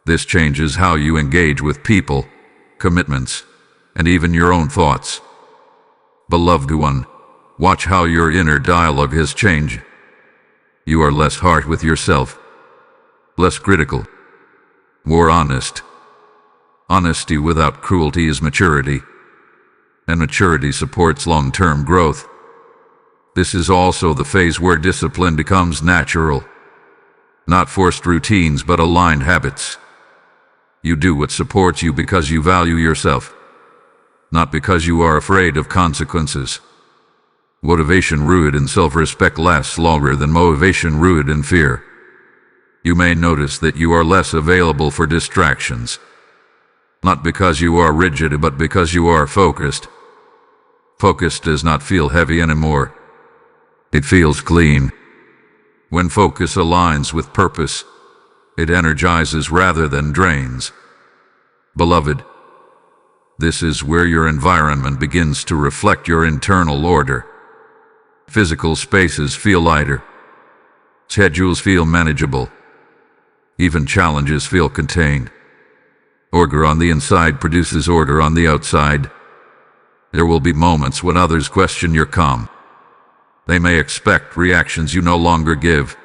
This changes how you engage with people, commitments, and even your own thoughts. Beloved one, watch how your inner dialogue has changed. You are less hard with yourself, less critical, more honest. Honesty without cruelty is maturity. and maturity supports long-term growth. This is also the phase where discipline becomes natural. Not forced routines but aligned habits. You do what supports you because you value yourself, not because you are afraid of consequences. Motivation rooted in self-respect lasts longer than motivation rooted in fear. You may notice that you are less available for distractions, not because you are rigid but because you are focused. Focus does not feel heavy anymore. It feels clean. When focus aligns with purpose, it energizes rather than drains. Beloved, this is where your environment begins to reflect your internal order. Physical spaces feel lighter. Schedules feel manageable. Even challenges feel contained. Order on the inside produces order on the outside. There will be moments when others question your calm. They may expect reactions you no longer give.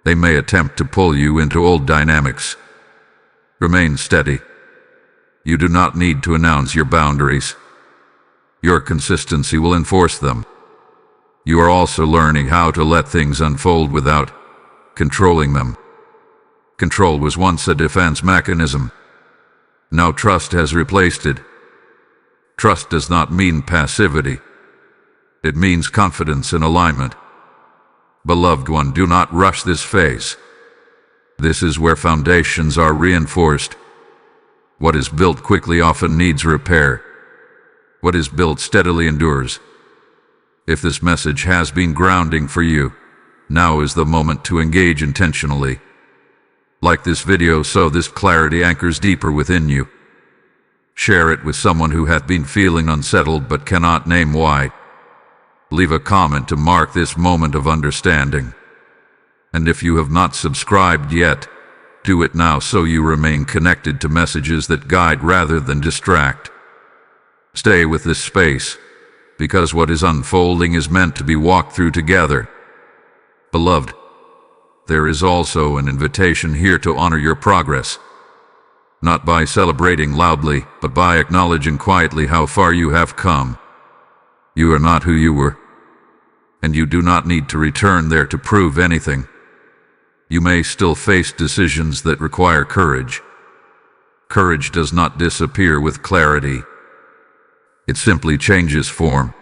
They may attempt to pull you into old dynamics. Remain steady. You do not need to announce your boundaries. Your consistency will enforce them. You are also learning how to let things unfold without controlling them. Control was once a defense mechanism. Now trust has replaced it. Trust does not mean passivity. It means confidence in alignment. Beloved one, do not rush this phase. This is where foundations are reinforced. What is built quickly often needs repair. What is built steadily endures. If this message has been grounding for you, now is the moment to engage intentionally. Like this video so this clarity anchors deeper within you. Share it with someone who hath been feeling unsettled but cannot name why. Leave a comment to mark this moment of understanding. And if you have not subscribed yet, do it now so you remain connected to messages that guide rather than distract. Stay with this space, because what is unfolding is meant to be walked through together. Beloved, there is also an invitation here to honor your progress. Not by celebrating loudly, but by acknowledging quietly how far you have come. You are not who you were, and you do not need to return there to prove anything. You may still face decisions that require courage. Courage does not disappear with clarity. It simply changes form.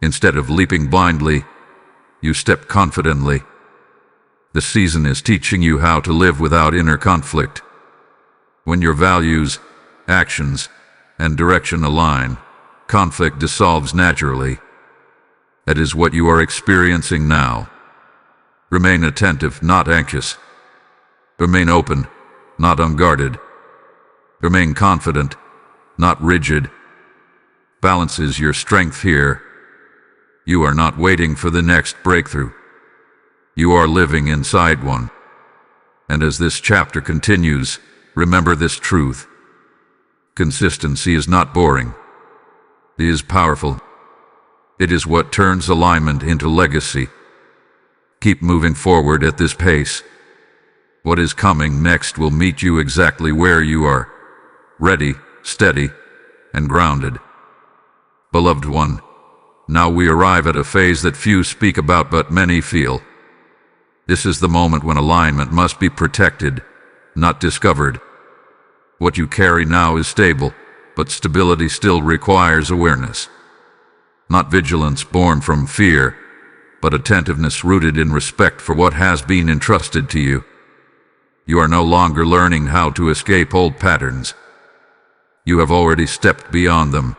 Instead of leaping blindly, you step confidently. The season is teaching you how to live without inner conflict. When your values, actions, and direction align, conflict dissolves naturally. That is what you are experiencing now. Remain attentive, not anxious. Remain open, not unguarded. Remain confident, not rigid. Balance is your strength here. You are not waiting for the next breakthrough. You are living inside one. And as this chapter continues, remember this truth. Consistency is not boring. It is powerful. It is what turns alignment into legacy. Keep moving forward at this pace. What is coming next will meet you exactly where you are, ready, steady, and grounded. Beloved one, now we arrive at a phase that few speak about but many feel. This is the moment when alignment must be protected, not discovered. What you carry now is stable, but stability still requires awareness. Not vigilance born from fear, but attentiveness rooted in respect for what has been entrusted to you. You are no longer learning how to escape old patterns. You have already stepped beyond them.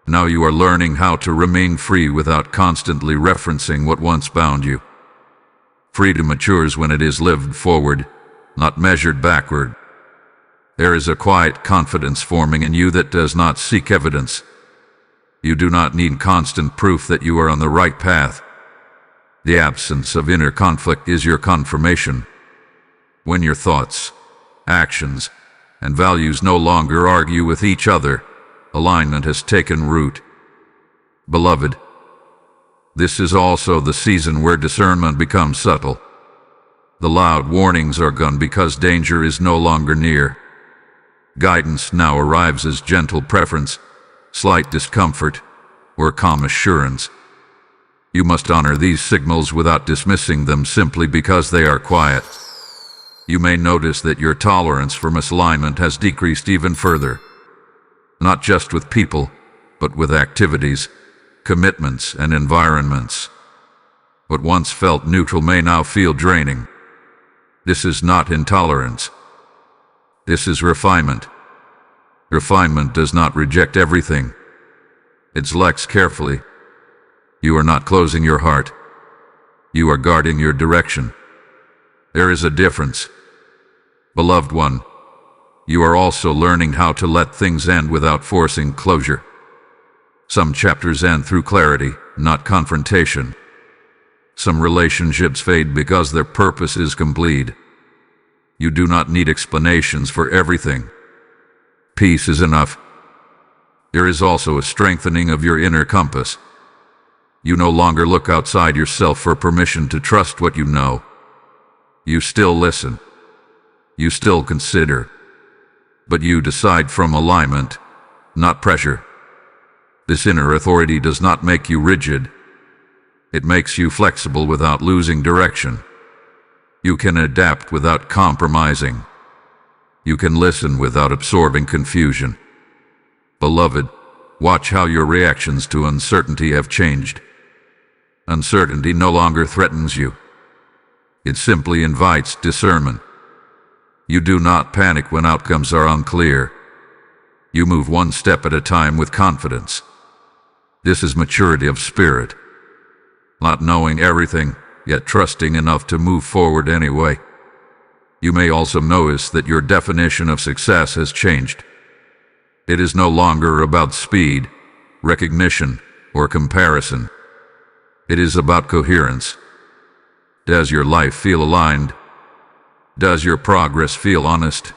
Now you are learning how to remain free without constantly referencing what once bound you. Freedom matures when it is lived forward, not measured backward. There is a quiet confidence forming in you that does not seek evidence. You do not need constant proof that you are on the right path. The absence of inner conflict is your confirmation. When your thoughts, actions, and values no longer argue with each other, alignment has taken root. Beloved, this is also the season where discernment becomes subtle. The loud warnings are gone because danger is no longer near. Guidance now arrives as gentle preference, slight discomfort, or calm assurance. You must honor these signals without dismissing them simply because they are quiet. You may notice that your tolerance for misalignment has decreased even further, not just with people, but with activities, commitments, and environments. What once felt neutral may now feel draining. This is not intolerance. This is refinement. Refinement does not reject everything. It selects carefully. You are not closing your heart. You are guarding your direction. There is a difference. Beloved one, you are also learning how to let things end without forcing closure. Some chapters end through clarity, not confrontation. Some relationships fade because their purpose is complete. You do not need explanations for everything. Peace is enough. There is also a strengthening of your inner compass. You no longer look outside yourself for permission to trust what you know. You still listen. You still consider. But you decide from alignment, not pressure. This inner authority does not make you rigid. It makes you flexible without losing direction. You can adapt without compromising. You can listen without absorbing confusion. Beloved, watch how your reactions to uncertainty have changed. Uncertainty no longer threatens you. It simply invites discernment. You do not panic when outcomes are unclear. You move one step at a time with confidence. This is maturity of spirit. Not knowing everything, yet trusting enough to move forward anyway. You may also notice that your definition of success has changed. It is no longer about speed, recognition, or comparison. It is about coherence. Does your life feel aligned? Does your progress feel honest?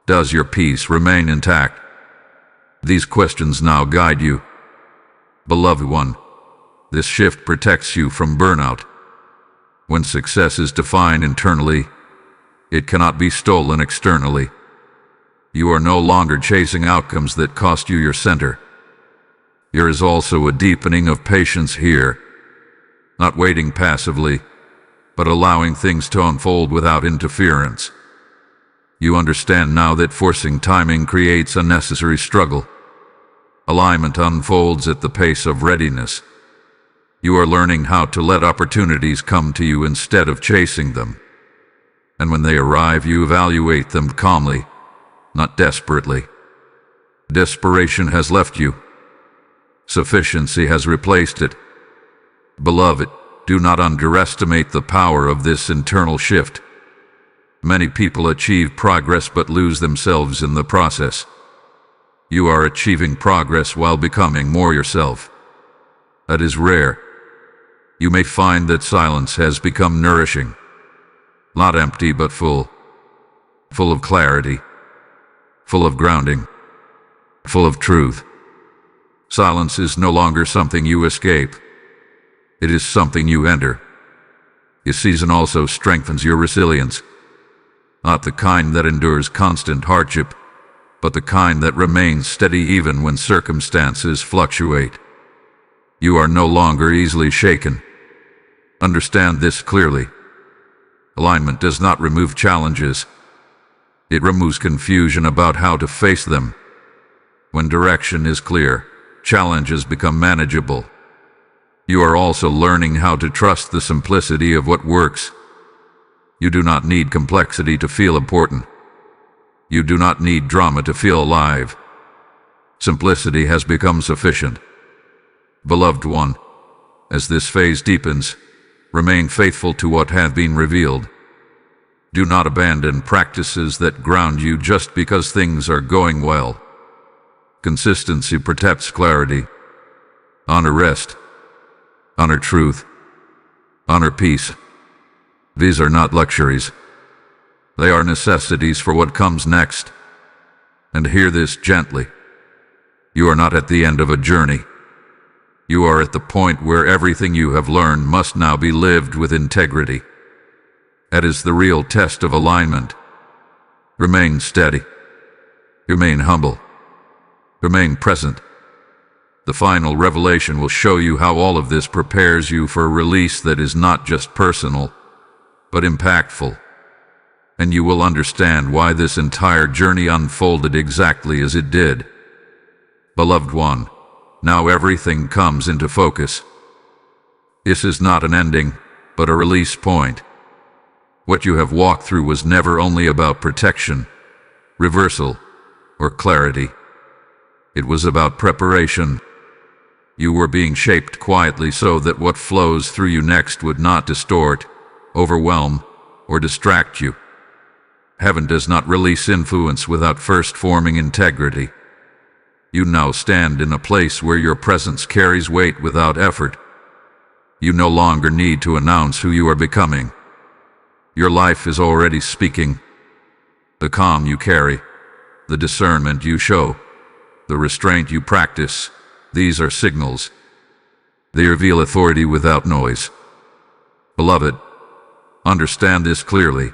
Does your peace remain intact? These questions now guide you. Beloved one, this shift protects you from burnout. When success is defined internally, it cannot be stolen externally. You are no longer chasing outcomes that cost you your center. There is also a deepening of patience here, not waiting passively, but allowing things to unfold without interference. You understand now that forcing timing creates unnecessary struggle. Alignment unfolds at the pace of readiness. You are learning how to let opportunities come to you instead of chasing them. And when they arrive, you evaluate them calmly, not desperately. Desperation has left you. Sufficiency has replaced it. Beloved, do not underestimate the power of this internal shift. Many people achieve progress but lose themselves in the process. You are achieving progress while becoming more yourself. That is rare. You may find that silence has become nourishing. Not empty but full. Full of clarity. Full of grounding. Full of truth. Silence is no longer something you escape. It is something you enter. This season also strengthens your resilience. Not the kind that endures constant hardship, but the kind that remains steady even when circumstances fluctuate. You are no longer easily shaken. Understand this clearly. Alignment does not remove challenges. It removes confusion about how to face them. When direction is clear, challenges become manageable. You are also learning how to trust the simplicity of what works. You do not need complexity to feel important. You do not need drama to feel alive. Simplicity has become sufficient. Beloved one, as this phase deepens, remain faithful to what hath been revealed. Do not abandon practices that ground you just because things are going well. Consistency protects clarity. Honor rest. Honor truth. Honor peace. These are not luxuries. They are necessities for what comes next. And hear this gently. You are not at the end of a journey. You are at the point where everything you have learned must now be lived with integrity. That is the real test of alignment. Remain steady. Remain humble. Remain present. The final revelation will show you how all of this prepares you for a release that is not just personal, but impactful. And you will understand why this entire journey unfolded exactly as it did. Beloved one, now everything comes into focus. This is not an ending, but a release point. What you have walked through was never only about protection, reversal, or clarity. It was about preparation. You were being shaped quietly so that what flows through you next would not distort, overwhelm, or distract you. Heaven does not release influence without first forming integrity. You now stand in a place where your presence carries weight without effort. You no longer need to announce who you are becoming. Your life is already speaking. The calm you carry, the discernment you show, the restraint you practice, these are signals. They reveal authority without noise. Beloved, understand this clearly.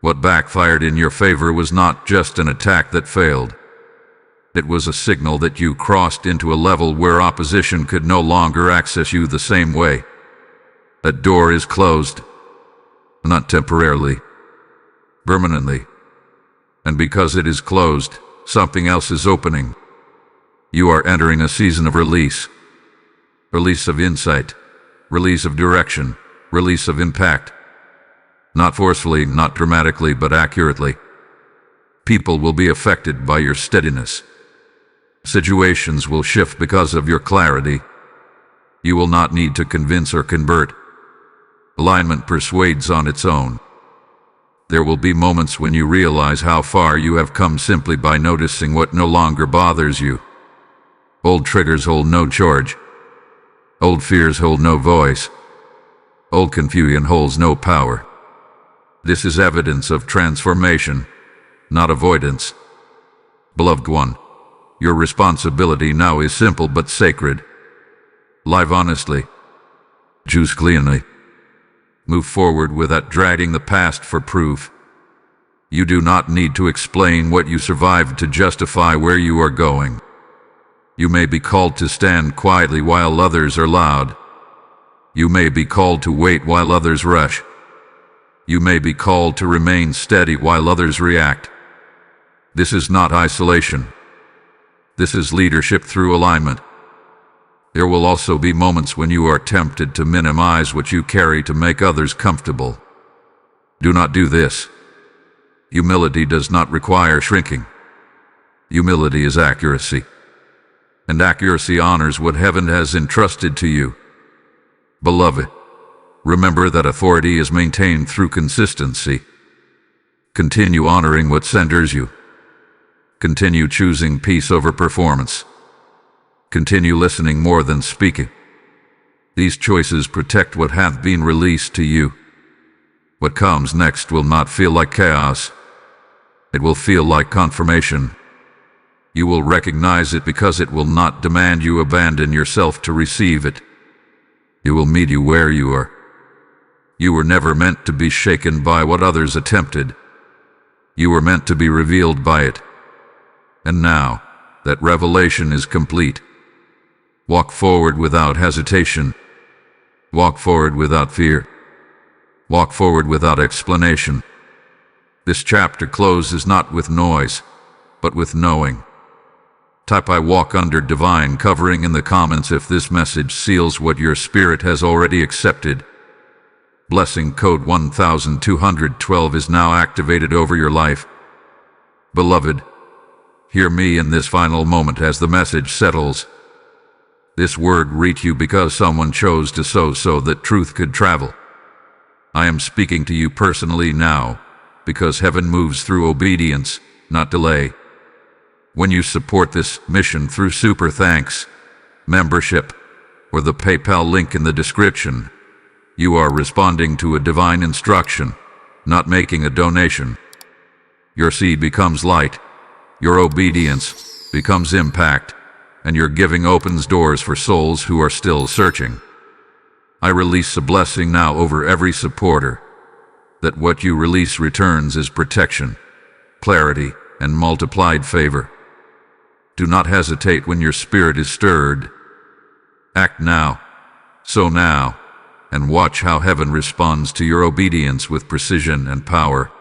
What backfired in your favor was not just an attack that failed. It was a signal that you crossed into a level where opposition could no longer access you the same way. That door is closed, not temporarily, permanently. And because it is closed, something else is opening. You are entering a season of release. Release of insight, release of direction, release of impact. Not forcefully, not dramatically, but accurately. People will be affected by your steadiness. Situations will shift because of your clarity. You will not need to convince or convert. Alignment persuades on its own. There will be moments when you realize how far you have come simply by noticing what no longer bothers you. Old triggers hold no charge. Old fears hold no voice. Old confusion holds no power. This is evidence of transformation, not avoidance. Beloved one, your responsibility now is simple but sacred. Live honestly. Choose cleanly. Move forward without dragging the past for proof. You do not need to explain what you survived to justify where you are going. You may be called to stand quietly while others are loud. You may be called to wait while others rush. You may be called to remain steady while others react. This is not isolation. This is leadership through alignment. There will also be moments when you are tempted to minimize what you carry to make others comfortable. Do not do this. Humility does not require shrinking. Humility is accuracy. And accuracy honors what heaven has entrusted to you. Beloved, remember that authority is maintained through consistency. Continue honoring what centers you. Continue choosing peace over performance. Continue listening more than speaking. These choices protect what hath been released to you. What comes next will not feel like chaos. It will feel like confirmation. You will recognize it because it will not demand you abandon yourself to receive it. It will meet you where you are. You were never meant to be shaken by what others attempted. You were meant to be revealed by it. And now, that revelation is complete. Walk forward without hesitation. Walk forward without fear. Walk forward without explanation. This chapter closes not with noise, but with knowing. Type "I walk under divine covering" in the comments if this message seals what your spirit has already accepted. Blessing code 1212 is now activated over your life. Beloved, hear me in this final moment as the message settles. This word reached you because someone chose to sow so that truth could travel. I am speaking to you personally now, because heaven moves through obedience, not delay. When you support this mission through super thanks, membership, or the PayPal link in the description, you are responding to a divine instruction, not making a donation. Your seed becomes light, your obedience becomes impact, and your giving opens doors for souls who are still searching. I release a blessing now over every supporter, that what you release returns is protection, clarity, and multiplied favor. Do not hesitate when your spirit is stirred. Act now, so now, and watch how heaven responds to your obedience with precision and power.